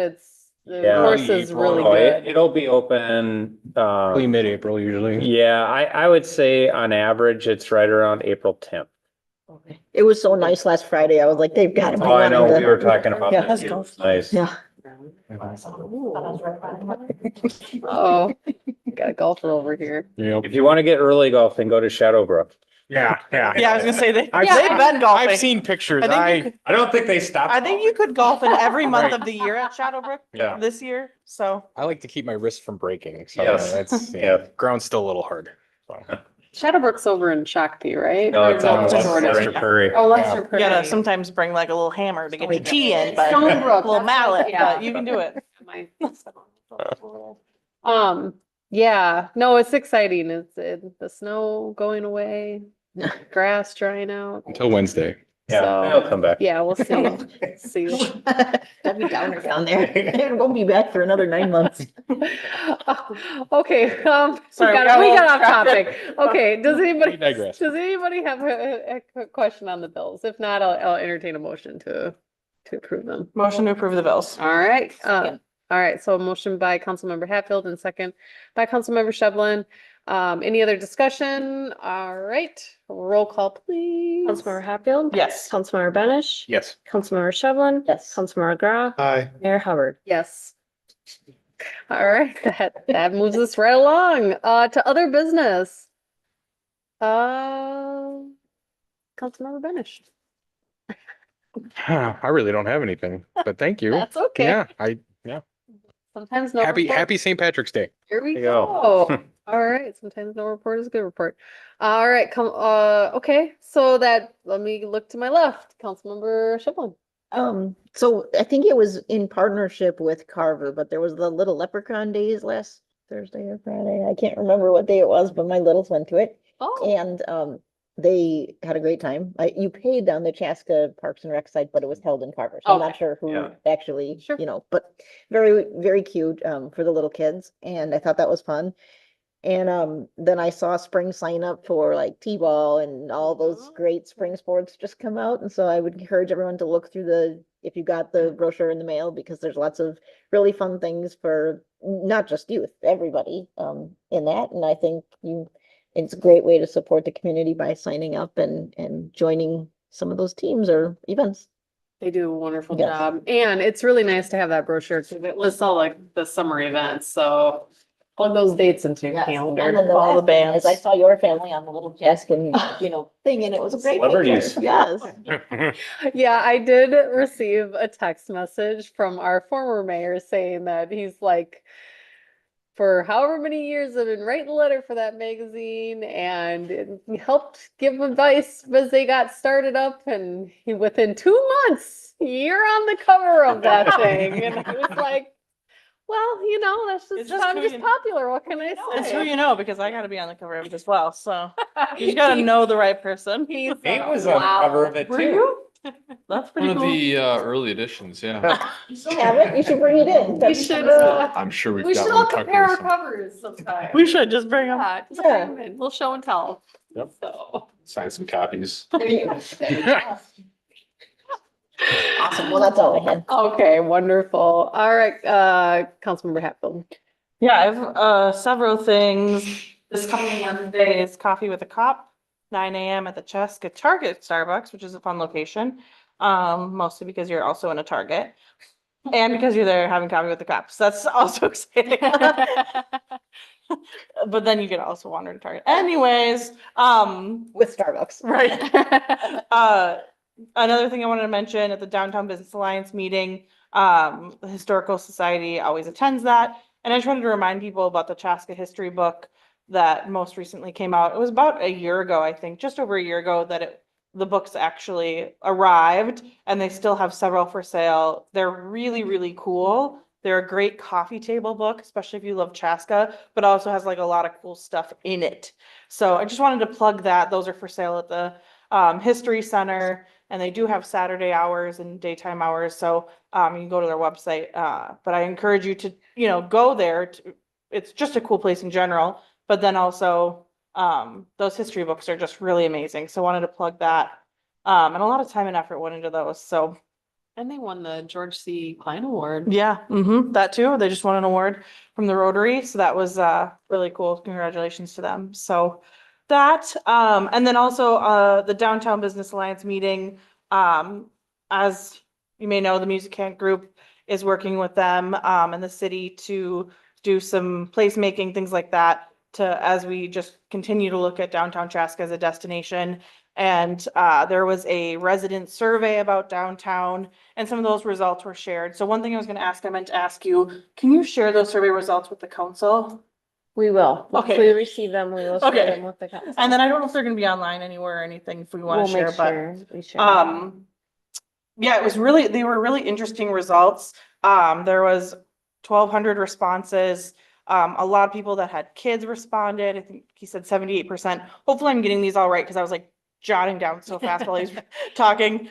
the Yeah. course is really Oh, good. it'll be open, Early mid-April usually. yeah, I would say on average, it's right around April 10th. It was so nice last Friday. I was like, they've got to be Oh, I know, wanting we to- were talking about Yeah. that. It was nice. Yeah. Oh, got a golfer over here. Yep. If you want to get early golfing, go to Shadowbrook. Yeah, yeah. Yeah, I was gonna say they've I've been golfing. I've seen pictures. I think you could- I don't think they stopped. I think you could golf in every month Right. of the year at Shadowbrook Yeah. this year, so. I like to keep my wrists from breaking, so Yes. that's, Yeah. ground's still a little hard. So. Shadowbrook's over in Shakti, right? No, it's Or on just Lester Jordan? Prairie. Oh, Lester You Prairie. gotta sometimes bring like a little hammer to get your tee in, but a Stonebrook. little mallet, Yeah. but you can do it. Yeah, no, it's exciting. The snow going away, grass drying out. Until Wednesday. Yeah, So, they'll come back. Yeah, we'll see. See. Debbie Downer down there. They're gonna be back for another 9 months. Okay, Sorry, we we got got off topic. Okay, does anybody We digress. have a question on the bills? If not, I'll entertain a motion to approve them. Motion to approve the bills. All right, all right, so a motion by Councilmember Hatfield and second by Councilmember Shevlin. Any other discussion? All right, roll call, please. Councilmember Hatfield? Yes. Councilmember Benish? Yes. Councilmember Shevlin? Yes. Councilmember Gra? Aye. Mayor Hubbard? Yes. All right, that moves us right along, to other business. Councilmember Benish. I really don't have anything, but thank you. That's okay. Yeah, Sometimes no happy report. Happy St. Patrick's Day. Here we There you go. All right, sometimes no report is a good report. All right, okay, so let me look to my left, Councilmember Shevlin. So I think it was in partnership with Carver, but there was the Little Leprechaun Days last Thursday or Friday. I can't remember what day it was, but my littles went to it. Oh, And they had a great time. You paid on the Chaska Parks and Rec site, but it was held in Carver. So I'm not Okay. sure who Yeah. actually, Sure. but very, very cute for the little kids. And I thought that was fun. And then I saw spring sign up for like T-ball and all those great spring sports just come out. And so I would encourage everyone to look through if you got the brochure in the mail, because there's lots of really fun things for not just youth, everybody in that. And I think it's a great way to support the community by signing up and joining some of those teams or events. They do a wonderful Yes. job. And it's really nice to have that brochure because it lists all like the summer events. So plug those dates into your Yes. calendar. And then All the last thing is bands. I saw your family on the little desk and, thing, and it was a great Celebrities. picture. Yes. Yeah, I did receive a text message from our former mayor saying that he's like, for however many years I've been writing a letter for that magazine and he helped give advice as they got started up, and within 2 months, you're on the cover of that thing. And I was like, well, that's It's just, just I'm who just you- popular. What can I It's who say? you know, because I gotta be on the cover of it as well, so you just gotta know the right person. He's Nate was on the cover of it Were too. you? That's One pretty of cool. the early editions, yeah. You still have it? You should bring it in. We should, I'm sure we've we got should all one tucked compare away our somewhere. covers sometime. We should just bring them. Yeah, just Yeah. bring 'em in. We'll show and tell. Yep. So. Sign some copies. There you go. Awesome. Well, that's all I had. Okay, wonderful. All right, Councilmember Hatfield. Yeah, I've several things. This coming Monday is Coffee with a Cop, 9 a.m. at the Chaska Target Starbucks, which is a fun location. Mostly because you're also in a Target. And because you're there having coffee with the cops. That's also exciting. But then you could also wander to Target. Anyways, With Starbucks. right. Another thing I wanted to mention at the Downtown Business Alliance meeting, the Historical Society always attends that. And I just wanted to remind people about the Chaska history book that most recently came out. It was about a year ago, I think, just over a year ago that the books actually arrived, and they still have several for sale. They're really, really cool. They're a great coffee table book, especially if you love Chaska, but also has like a lot of cool stuff in it. So I just wanted to plug that. Those are for sale at the History Center, and they do have Saturday hours and daytime hours. So you can go to their website. But I encourage you to, go there. It's just a cool place in general, but then also those history books are just really amazing. So I wanted to plug that. And a lot of time and effort went into those. So And they won the George C. Klein Award. yeah, that too. They just won an award from the Rotary. So that was really cool. Congratulations to them. So that, and then also the Downtown Business Alliance meeting, as you may know, the Music Camp Group is working with them and the city to do some placemaking, things like that, as we just continue to look at downtown Chaska as a destination. And there was a resident survey about downtown, and some of those results were shared. So one thing I was going to ask, I meant to ask you, can you share those survey results with the council? We will. Once Okay. we receive them, we will share Okay. them with the council. And then I don't know if they're going to be online anywhere or anything if we want We'll to share, make but sure we share. yeah, they were really interesting results. There was 1,200 responses. A lot of people that had kids responded. I think he said 78%. Hopefully I'm getting these all right because I was like jotting down so fast while he's talking.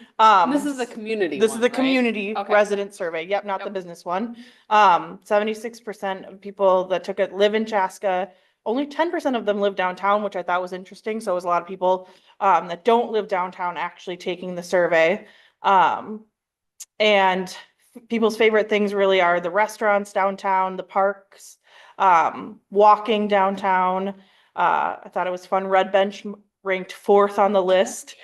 This is the community This one, is the right? community Okay. resident survey. Yep, not the business one. 76% of people that took it live in Chaska. Only 10% of them live downtown, which I thought was interesting. So it was a lot of people that don't live downtown actually taking the survey. And people's favorite things really are the restaurants downtown, the parks, walking downtown. I thought it was fun. Red Bench ranked 4th on the list,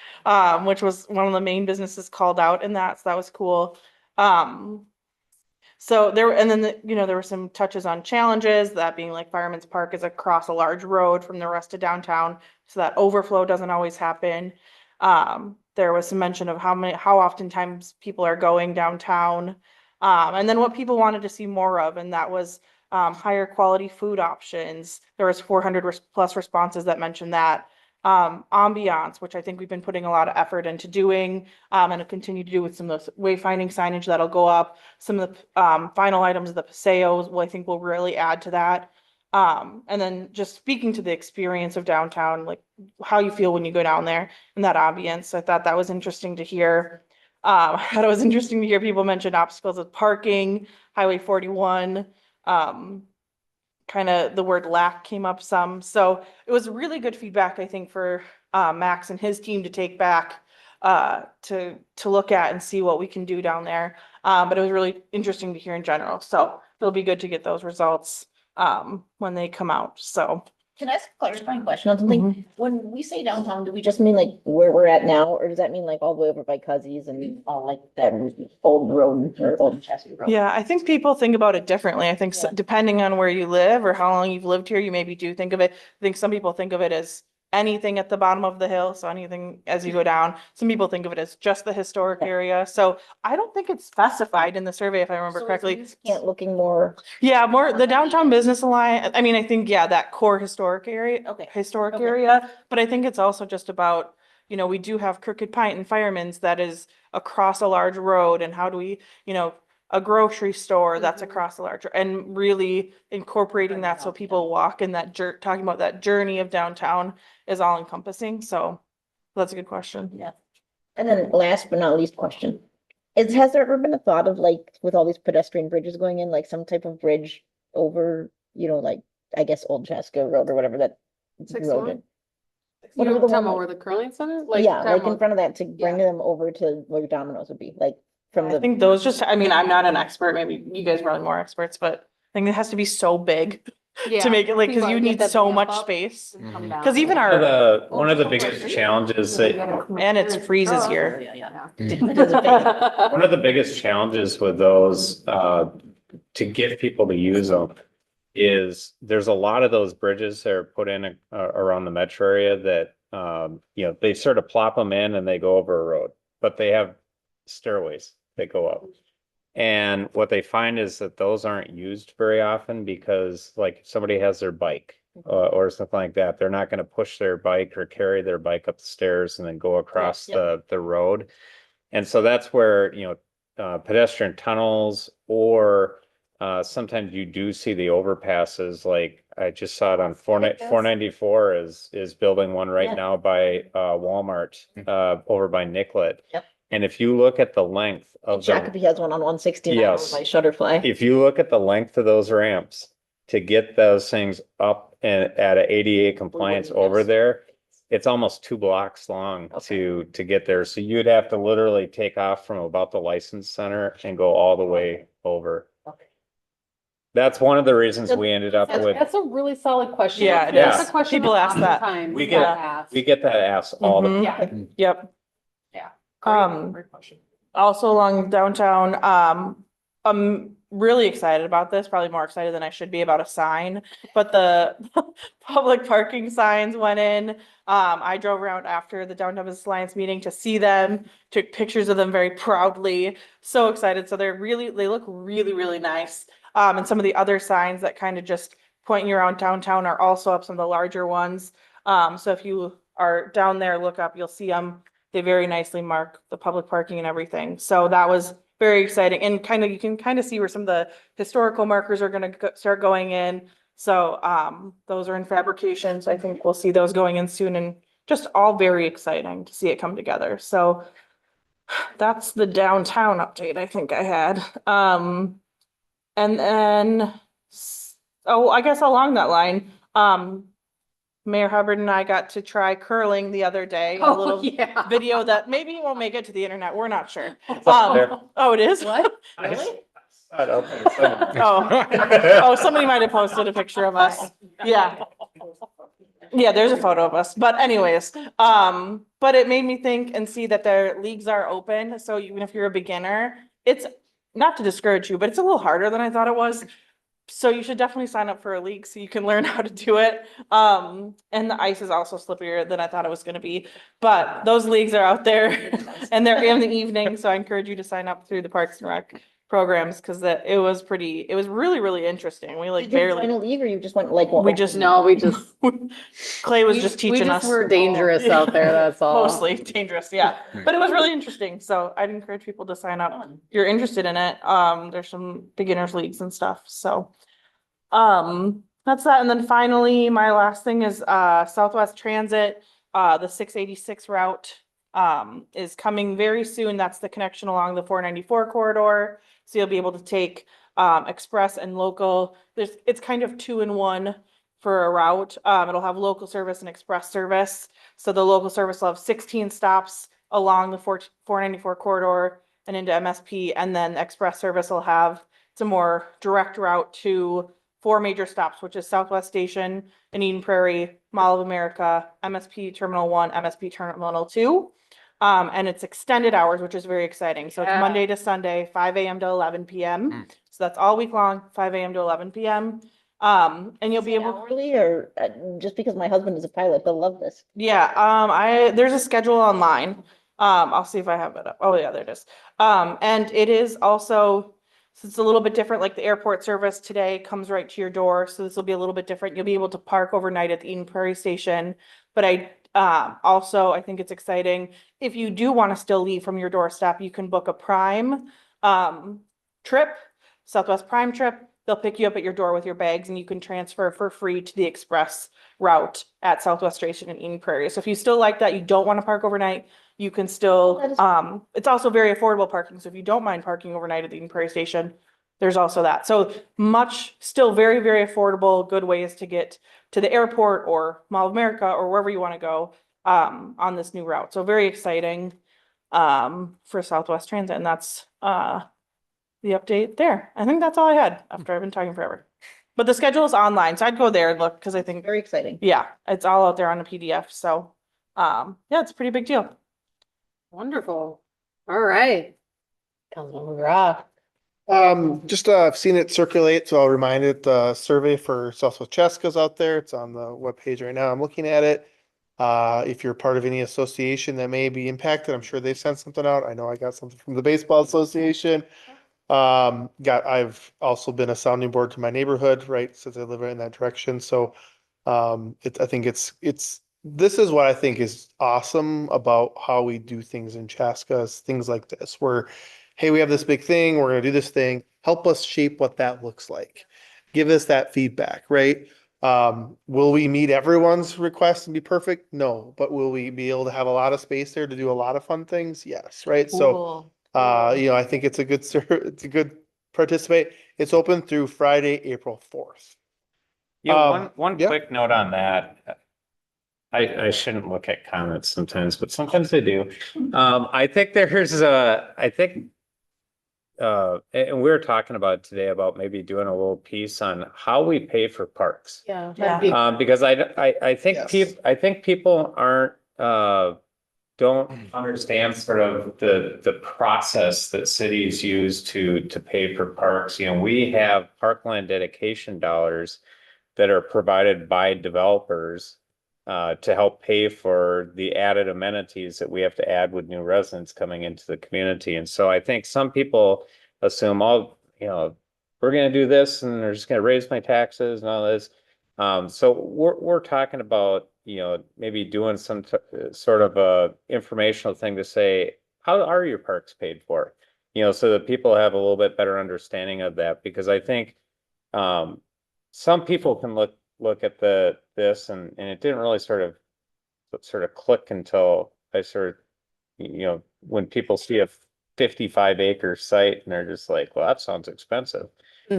which was one of the main businesses called out in that. So that was cool. So there, and then, there were some touches on challenges, that being like Fireman's Park is across a large road from the rest of downtown. So that overflow doesn't always happen. There was some mention of how oftentimes people are going downtown. And then what people wanted to see more of, and that was higher quality food options. There was 400 plus responses that mentioned that. Ambiance, which I think we've been putting a lot of effort into doing, and continue to do with some of those wayfinding signage that'll go up. Some of the final items of the paseos, I think will really add to that. And then just speaking to the experience of downtown, like how you feel when you go down there and that ambience. I thought that was interesting to hear. I thought it was interesting to hear people mention obstacles with parking, Highway 41. Kind of the word lack came up some. So it was really good feedback, I think, for Max and his team to take back to look at and see what we can do down there. But it was really interesting to hear in general. So it'll be good to get those results when they come out. So Can I ask a clarifying question on something? When we say downtown, do we just mean like where we're at now, or does that mean like all the way over by Cuzzies and all like that old road or old Chaska road? yeah, I think people think about it differently. I think depending on where you live or how long you've lived here, you maybe do think of it. I think some people think of it as anything at the bottom of the hill, so anything as you go down. Some people think of it as just the historic area. So I don't think it's specified in the survey, if I remember correctly. Can't looking more. Yeah, more the downtown business alliance. I mean, I think, yeah, that core historic area, area, but I think it's also just about, you know, we do have Crooked Pint and Fireman's that is across a large road, and how do we, you know, a grocery store that's across a large, and really incorporating that so people walk in that talking about that journey of downtown is all encompassing. So that's a good question. Yeah. And then last but not least question. Has there ever been a thought of like, with all these pedestrian bridges going in, like some type of bridge over, you know, like, I guess Old Chaska Road or whatever that road is? Whatever the one, where the curling center? yeah, like in front of that to bring them over to where Domino's would be, like from I the. think those just, I mean, I'm not an expert, maybe you guys are probably more experts, but I think it has to be so big to make it, like, because you need so much space. Because even our, One of the biggest challenges that, and it freezes here. one of the biggest challenges with those, to get people to use them is there's a lot of those bridges that are put in around the metro area that, you know, they sort of plop them in and they go over a road, but they have stairways that go up. And what they find is that those aren't used very often because, like, if somebody has their bike or something like that, they're not going to push their bike or carry their bike up the stairs and then go across the road. And so that's where, you know, pedestrian tunnels, or sometimes you do see the overpasses. Like I just saw it on 494 is building one right now by Walmart over by Nicollet. Yep. And if you look at the length of Jacoby has one on 169 Yes. by Shutterfly. if you look at the length of those ramps to get those things up and at a ADA compliance over there, it's almost 2 blocks long to get there. So you'd have to literally take off from about the license center and go all the way over. That's one of the reasons we ended up with. That's a really solid question. Yeah, it That's is. a question People that ask that. oftentimes We get get asked. we get that asked all the Mhm. time. Yep. Yeah. Great question. Also along downtown, I'm really excited about this, probably more excited than I should be about a sign, but the public parking signs went in. I drove around after the Downtown Business Alliance meeting to see them, took pictures of them very proudly. So excited. So they look really, really nice. And some of the other signs that kind of just point you around downtown are also up, some of the larger ones. So if you are down there, look up, you'll see them. They very nicely mark the public parking and everything. So that was very exciting, and you can kind of see where some of the historical markers are going to start going in. So those are in fabrication. So I think we'll see those going in soon, and just all very exciting to see it come together. So that's the downtown update I think I had. And then, I guess along that line, Mayor Hubbard and I got to try curling the other day. A little video that maybe won't make it to the internet. We're not sure. Oh, it is? What? Really? I don't think so. Oh, somebody might have posted a picture of us. Yeah. Yeah, there's a photo of us. But anyways, but it made me think and see that their leagues are open. So even if you're a beginner, it's not to discourage you, but it's a little harder than I thought it was. So you should definitely sign up for a league so you can learn how to do it. And the ice is also slipperier than I thought it was going to be. But those leagues are out there and they're in the evening. So I encourage you to sign up through the Parks and Rec programs because it was really, really interesting. We Did you join a league or you just went like? Clay was just teaching us. We're dangerous out there, that's all. Mostly dangerous, yeah. But it was really interesting. So I'd encourage people to sign up. If you're interested in it. There's some beginners leagues and stuff. So, and That's that. And then finally, my last thing is Southwest Transit, the 686 route is coming very soon. That's the connection along the 494 corridor. So you'll be able to take express and local. It's kind of 2-in-1 for a route. It'll have local service and express service. So the local service will have 16 stops along the 494 corridor and into MSP, and then the express service will have some more direct route to 4 major stops, which is Southwest Station in Eden Prairie, Mall of America, MSP Terminal 1, MSP Terminal 2. And it's extended hours, which is very exciting. So it's Monday to Sunday, 5 a.m. to 11 p.m. So that's all week long, 5 a.m. to 11 p.m. And you'll be able hourly or just because my husband is a pilot, they'll love this. Yeah, there's a schedule online. I'll see if I have it up. Oh yeah, there it is. And it is also, so it's a little bit different, like the airport service today comes right to your door. So this will be a little bit different. You'll be able to park overnight at the Eden Prairie station. But I think it's exciting. If you do want to still leave from your doorstep, you can book a Prime trip, Southwest Prime trip. They'll pick you up at your door with your bags and you can transfer for free to the express route at Southwest Station in Eden Prairie. So if you still like that, you don't want to park overnight, you can still, it's also very affordable parking. So if you don't mind parking overnight at the Eden Prairie Station, there's also that. So still very, very affordable, good ways to get to the airport or Mall of America or wherever you want to go on this new route. So very exciting for Southwest Transit. And that's the update there. I think that's all I had after I've been talking forever. But the schedule is online, so I'd go there and look because I think very exciting. Yeah, it's all out there on a PDF. So yeah, it's a pretty big deal. Wonderful. All right. Councilmember Graf. Just I've seen it circulate, so I'll remind it, the survey for Southwest Chaska's out there. It's on the webpage right now. I'm looking at it. If you're part of any association that may be impacted, I'm sure they've sent something out. I know I got something from the Baseball Association. I've also been a sounding board to my neighborhood, right, since I live in that direction. So I think this is what I think is awesome about how we do things in Chaska, is things like this, where, hey, we have this big thing, we're gonna do this thing, help us shape what that looks like. Give us that feedback, right? Will we meet everyone's request and be perfect? No, but will we be able to have a lot of space there to do a lot of fun things? Yes, right? So I think it's a good participate. It's open through Friday, April 4th. Yeah, one quick note on that. I shouldn't look at comments sometimes, but sometimes I do. I think and we were talking about today about maybe doing a little piece on how we pay for parks. Yeah. Because I think people don't understand sort of the process that cities use to pay for parks. We have parkland dedication dollars that are provided by developers to help pay for the added amenities that we have to add with new residents coming into the community. And so I think some people assume, we're going to do this and they're just going to raise my taxes and all this. So we're talking about, maybe doing some sort of a informational thing to say, how are your parks paid for? So that people have a little bit better understanding of that, because I think some people can look at this and it didn't really sort of click until I when people see a 55-acre site and they're just like, well, that sounds expensive. I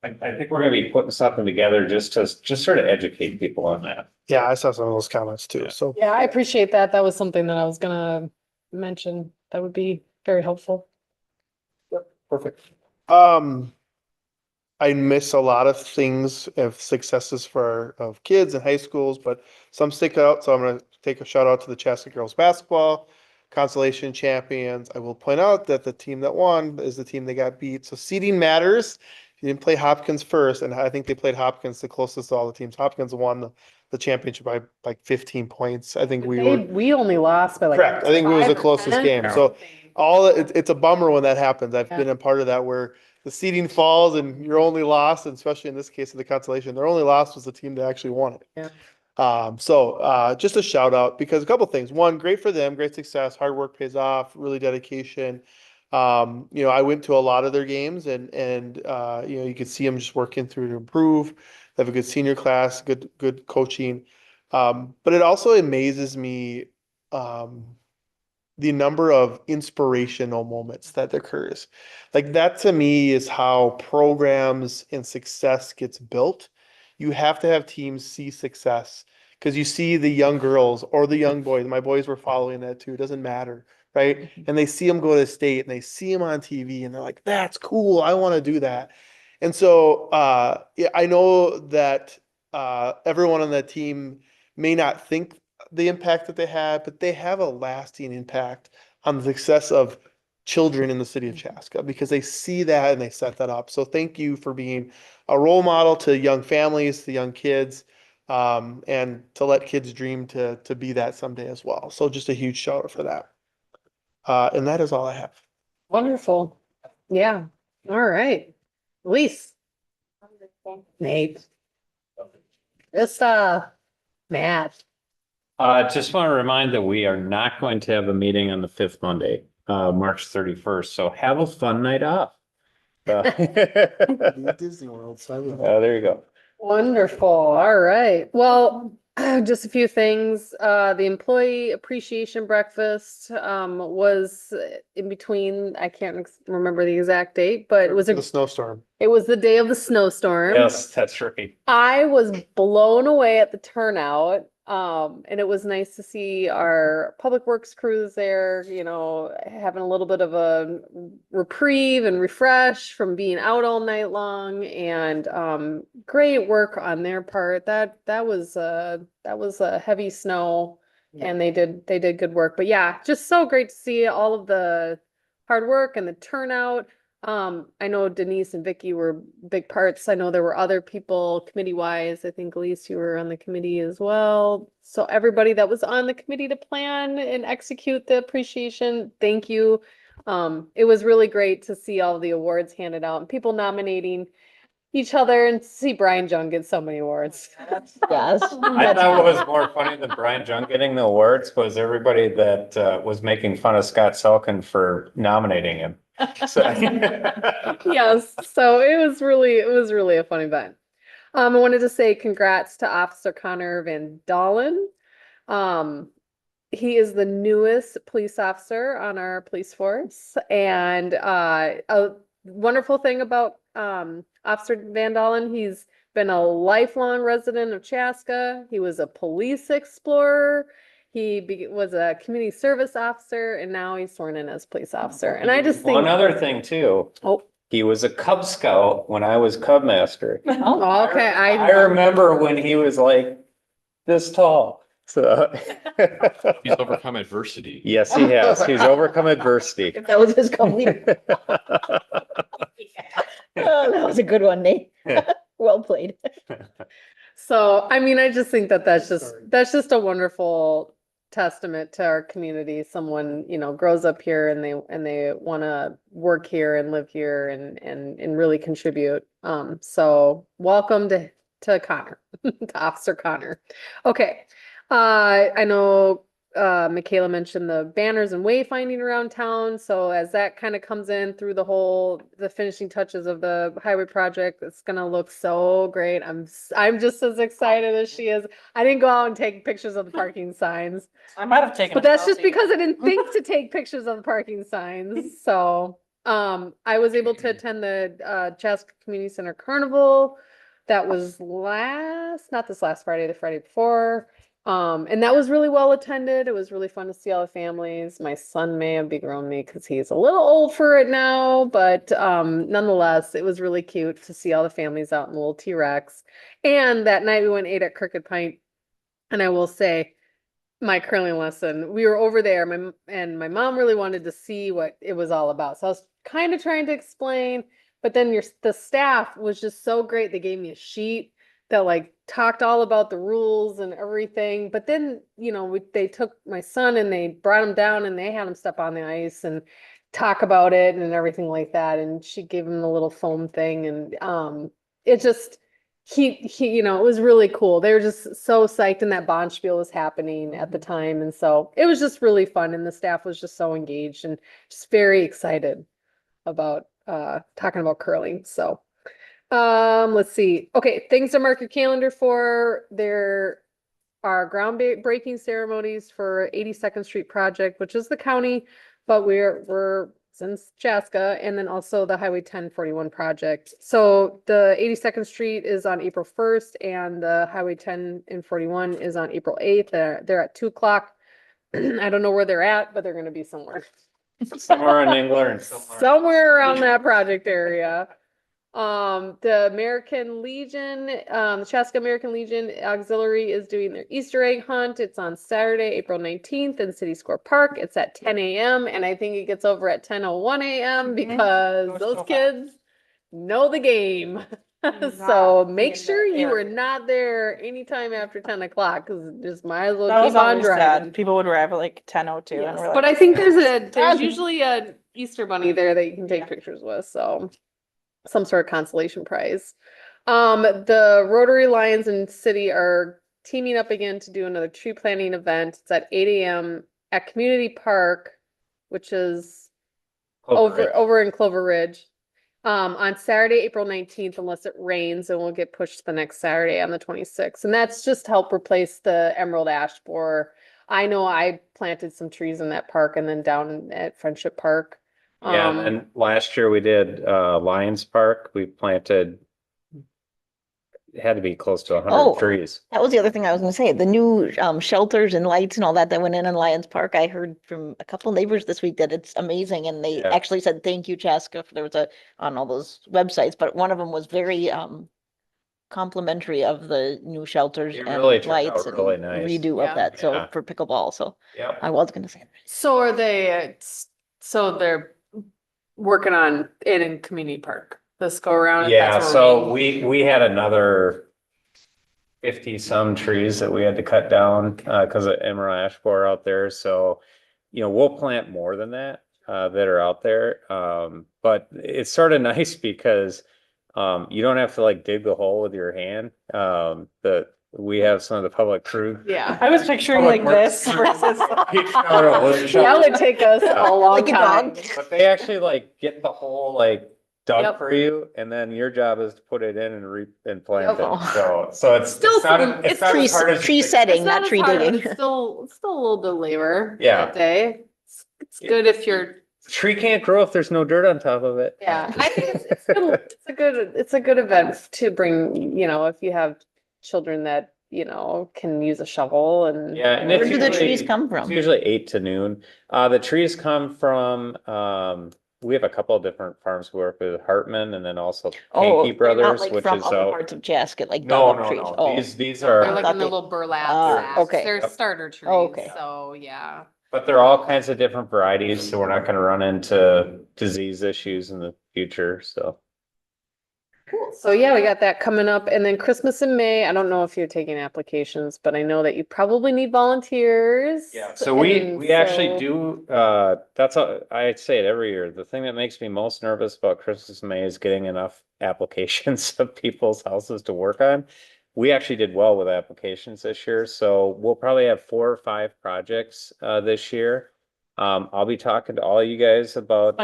think we're going to be putting something together just to sort of educate people on that. Yeah, I saw some of those comments too. So Yeah, I appreciate that. That was something that I was gonna mention. That would be very helpful. perfect. I miss a lot of things of successes of kids in high schools, but some stick out. So I'm going to take a shout out to the Chaska girls basketball consolation champions. I will point out that the team that won is the team that got beat. So seeding matters. You didn't play Hopkins first, and I think they played Hopkins the closest to all the teams. Hopkins won the championship by like 15 points. I think We only lost by like. correct. I think it was the 5 or closest 10. game. So it's a bummer when that happens. I've been a part of that where the seeding falls and you're only lost, and especially in this case of the consolation, their only loss was the team that actually won it. Yeah. Just a shout out, because a couple things. One, great for them, great success, hard work pays off, really dedication. I went to a lot of their games and you could see them just working through to improve. They have a good senior class, good coaching. But it also amazes me, the number of inspirational moments that occurs. Like that to me is how programs and success gets built. You have to have teams see success because you see the young girls or the young boys. My boys were following that too. It doesn't matter, right? And they see them go to state and they see them on TV and they're like, "That's cool. I want to do that." And so yeah, I know that everyone on that team may not think the impact that they have, but they have a lasting impact on the success of children in the city of Chaska because they see that and they set that up. So thank you for being a role model to young families, to young kids, and to let kids dream to be that someday as well. So just a huge shout out for that. And that is all I have. Wonderful. Yeah. All right. Elise. Nate. Vista. Matt. Just want to remind that we are not going to have a meeting on the fifth Monday, March 31st. So have a fun night off. Disney World. So there you go. Wonderful. All right. Well, just a few things. The employee appreciation breakfast was in between. I can't remember the exact date, but it was the snowstorm. It was the day of the snowstorm. Yes, that's right. I was blown away at the turnout. And it was nice to see our public works crews there, having a little bit of a reprieve and refresh from being out all night long, and great work on their part. That was a heavy snow, and they did good work. But yeah, just so great to see all of the hard work and the turnout. I know Denise and Vicky were big parts. I know there were other people committee wise. I think Elise, you were on the committee as well. So everybody that was on the committee to plan and execute the appreciation, thank you. It was really great to see all the awards handed out and people nominating each other, and see Brian Jung get so many awards. Yes. I thought what was more funny than Brian Jung getting the awards was everybody that was making fun of Scott Selkin for nominating him. So. Yes, so it was really a fun event. I wanted to say congrats to Officer Connor Van Dalen. He is the newest police officer on our police force, and a wonderful thing about Officer Van Dalen, he's been a lifelong resident of Chaska. He was a police explorer. He was a community service officer, and now he's sworn in as police officer. And I just think One other thing too. Oh. He was a Cub Scout when I was Cub Master. Oh, okay. I remember when he was like this tall. So He's overcome adversity. yes, he has. He's overcome adversity. That was his company. Oh, that was a good one, Nate. Well played. So, I mean, I just think that that's just a wonderful testament to our community. Someone, grows up here and they want to work here and live here and really contribute. So welcome to Connor, to Officer Connor. Okay. I know Michaela mentioned the banners and wayfinding around town. So as that kind of comes in through the finishing touches of the highway project, it's gonna look so great. I'm just as excited as she is. I didn't go out and take pictures of the parking signs. I might have taken. But that's just because I didn't think to take pictures of the parking signs. So I was able to attend the Chaska Community Center Carnival. That was not this last Friday, the Friday before. And that was really well attended. It was really fun to see all the families. My son may have begrown me because he's a little old for it now, but nonetheless, it was really cute to see all the families out in the little T-Rex. And that night we went and ate at Crooked Pint. And I will say, my curling lesson, we were over there, my mom really wanted to see what it was all about. So I was kind of trying to explain, but then the staff was just so great. They gave me a sheet that talked all about the rules and everything. But then, they took my son and they brought him down and they had him step on the ice and talk about it and everything like that. And she gave him the little foam thing. And you know, it was really cool. They were just so psyched and that bond spiel was happening at the time. And so it was just really fun. And the staff was just so engaged and just very excited about talking about curling. So let's see. Okay, things to mark your calendar for. There are groundbreaking ceremonies for 82nd Street project, which is the county, but we're since Chaska, and then also the Highway 1041 project. So the 82nd Street is on April 1st, and the Highway 10 and 41 is on April 8th. They're at 2 o'clock. I don't know where they're at, but they're going to be somewhere. Somewhere in England. Somewhere around that project area. The American Legion, the Chaska American Legion Auxiliary is doing their Easter egg hunt. It's on Saturday, April 19th in City Square Park. It's at 10 a.m. and I think it gets over at 10:01 a.m. because those kids know the game. So make sure you are not there anytime after 10 o'clock because just might as well That was keep on always driving. sad. People would arrive at like 10:02 and we're like. But I think there's usually a Easter bunny there that you can take pictures with, so some sort of consolation prize. The Rotary Lions and City are teaming up again to do another tree planting event. It's at 8 a.m. at Community Park, which is over in Clover Ridge. On Saturday, April 19th, unless it rains, and we'll get pushed to the next Saturday on the 26th. And that's just to help replace the emerald ash borer. I know I planted some trees in that park and then down at Friendship Park. Yeah, and last year we did Lions Park. We planted, it had to be close to 100 trees. That was the other thing I was gonna say, the new shelters and lights and all that went in Lions Park. I heard from a couple neighbors this week that it's amazing, and they actually said, thank you, Chaska. There was on all those websites, but one of them was very complimentary of the new shelters It and really turned lights out and really nice. redo of that, so for pickleball, so Yeah. I was gonna say. So are they, so they're working on it in Community Park, this go around? Yeah, so we had another 50 some trees that we had to cut down because of emerald ash borer out there. So, you know, we'll plant more than that that are out there. But it's sort of nice because you don't have to like dig the hole with your hand. We have some of the public crew. Yeah. I was picturing like this versus. That would take us a long time. But they actually like get the hole like dug for you, and then your job is to put it in and plant it. So it's Still it's tree setting, not tree digging. It's still a little bit of labor. Yeah. That day. It's good if you're. Tree can't grow if there's no dirt on top of it. Yeah, I think it's a good event to bring, you know, if you have children that, you know, can use a shovel and. Yeah, and Where do the trees come from? It's usually 8 to noon. The trees come from, we have a couple of different farms who work with Hartman and then also Pankey Brothers, like which from is other out. parts of Chaska, like No, dog trees. no. Oh. These are. They're like in the little burlap sacks. okay. They're starter trees. Okay. So, yeah. But they're all kinds of different varieties, so we're not gonna run into disease issues in the future, so. Cool. So yeah, we got that coming up, and then Christmas in May. I don't know if you're taking applications, but I know that you probably need volunteers. Yeah, so we actually do, that's, I say it every year. The thing that makes me most nervous about Christmas in May is getting enough applications of people's houses to work on. We actually did well with applications this year, so we'll probably have 4 or 5 projects this year. I'll be talking to all you guys about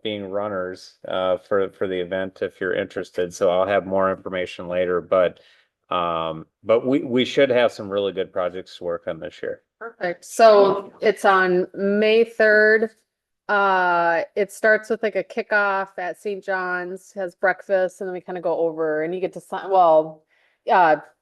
being runners for the event if you're interested. So I'll have more information later, but we should have some really good projects to work on this year. Perfect. So it's on May 3rd. It starts with like a kickoff at St. John's, has breakfast, and then we kind of go over and you get to sign,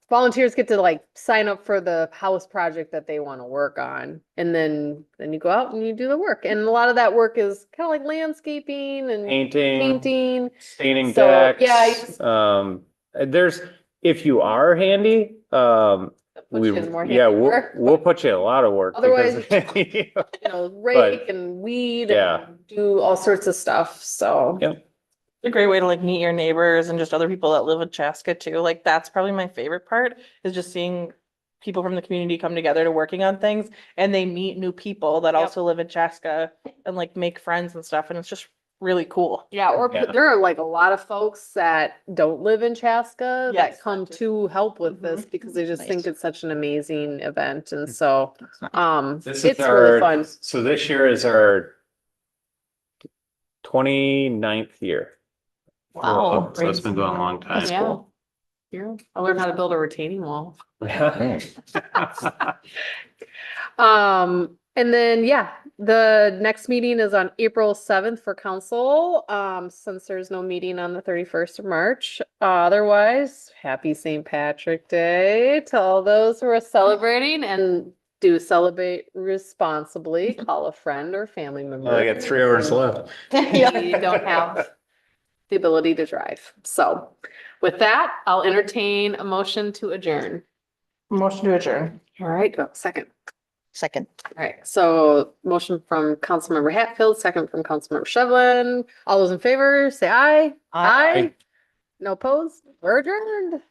volunteers get to like sign up for the house project that they want to work on. And then you go out and you do the work. And a lot of that work is kind of like landscaping and painting, staining So, decks. yeah, There's, if you are handy, we'll put you in a lot of work. Otherwise, because- you know, rake and weed and do all sorts of stuff. So Yep. A great way to like meet your neighbors and just other people that live in Chaska too. Like that's probably my favorite part is just seeing people from the community come together to working on things and they meet new people that also live in Chaska and like make friends and stuff. And it's just really cool. Yeah, or Yeah. there are like a lot of folks that don't live in Chaska Yes. that come to help with this because they just think Nice. it's such an amazing event. And so, This is it's really our, fun. so this year is our 29th year. Wow. So it's been going a long time. Yeah. Yeah, I learned how to build a retaining wall. And then, yeah, the next meeting is on April 7th for council, since there's no meeting on the 31st of March. Otherwise, happy St. Patrick Day to all those who are celebrating, and do celebrate responsibly. Call a friend or family member. I got 3 hours left. You don't have the ability to drive. So with that, I'll entertain a motion to adjourn. Motion to adjourn. All right, go second. Second. All right, so motion from Councilmember Hatfield, second from Councilmember Shevlin. All those in favor, say aye. Aye. No opposed? We're adjourned.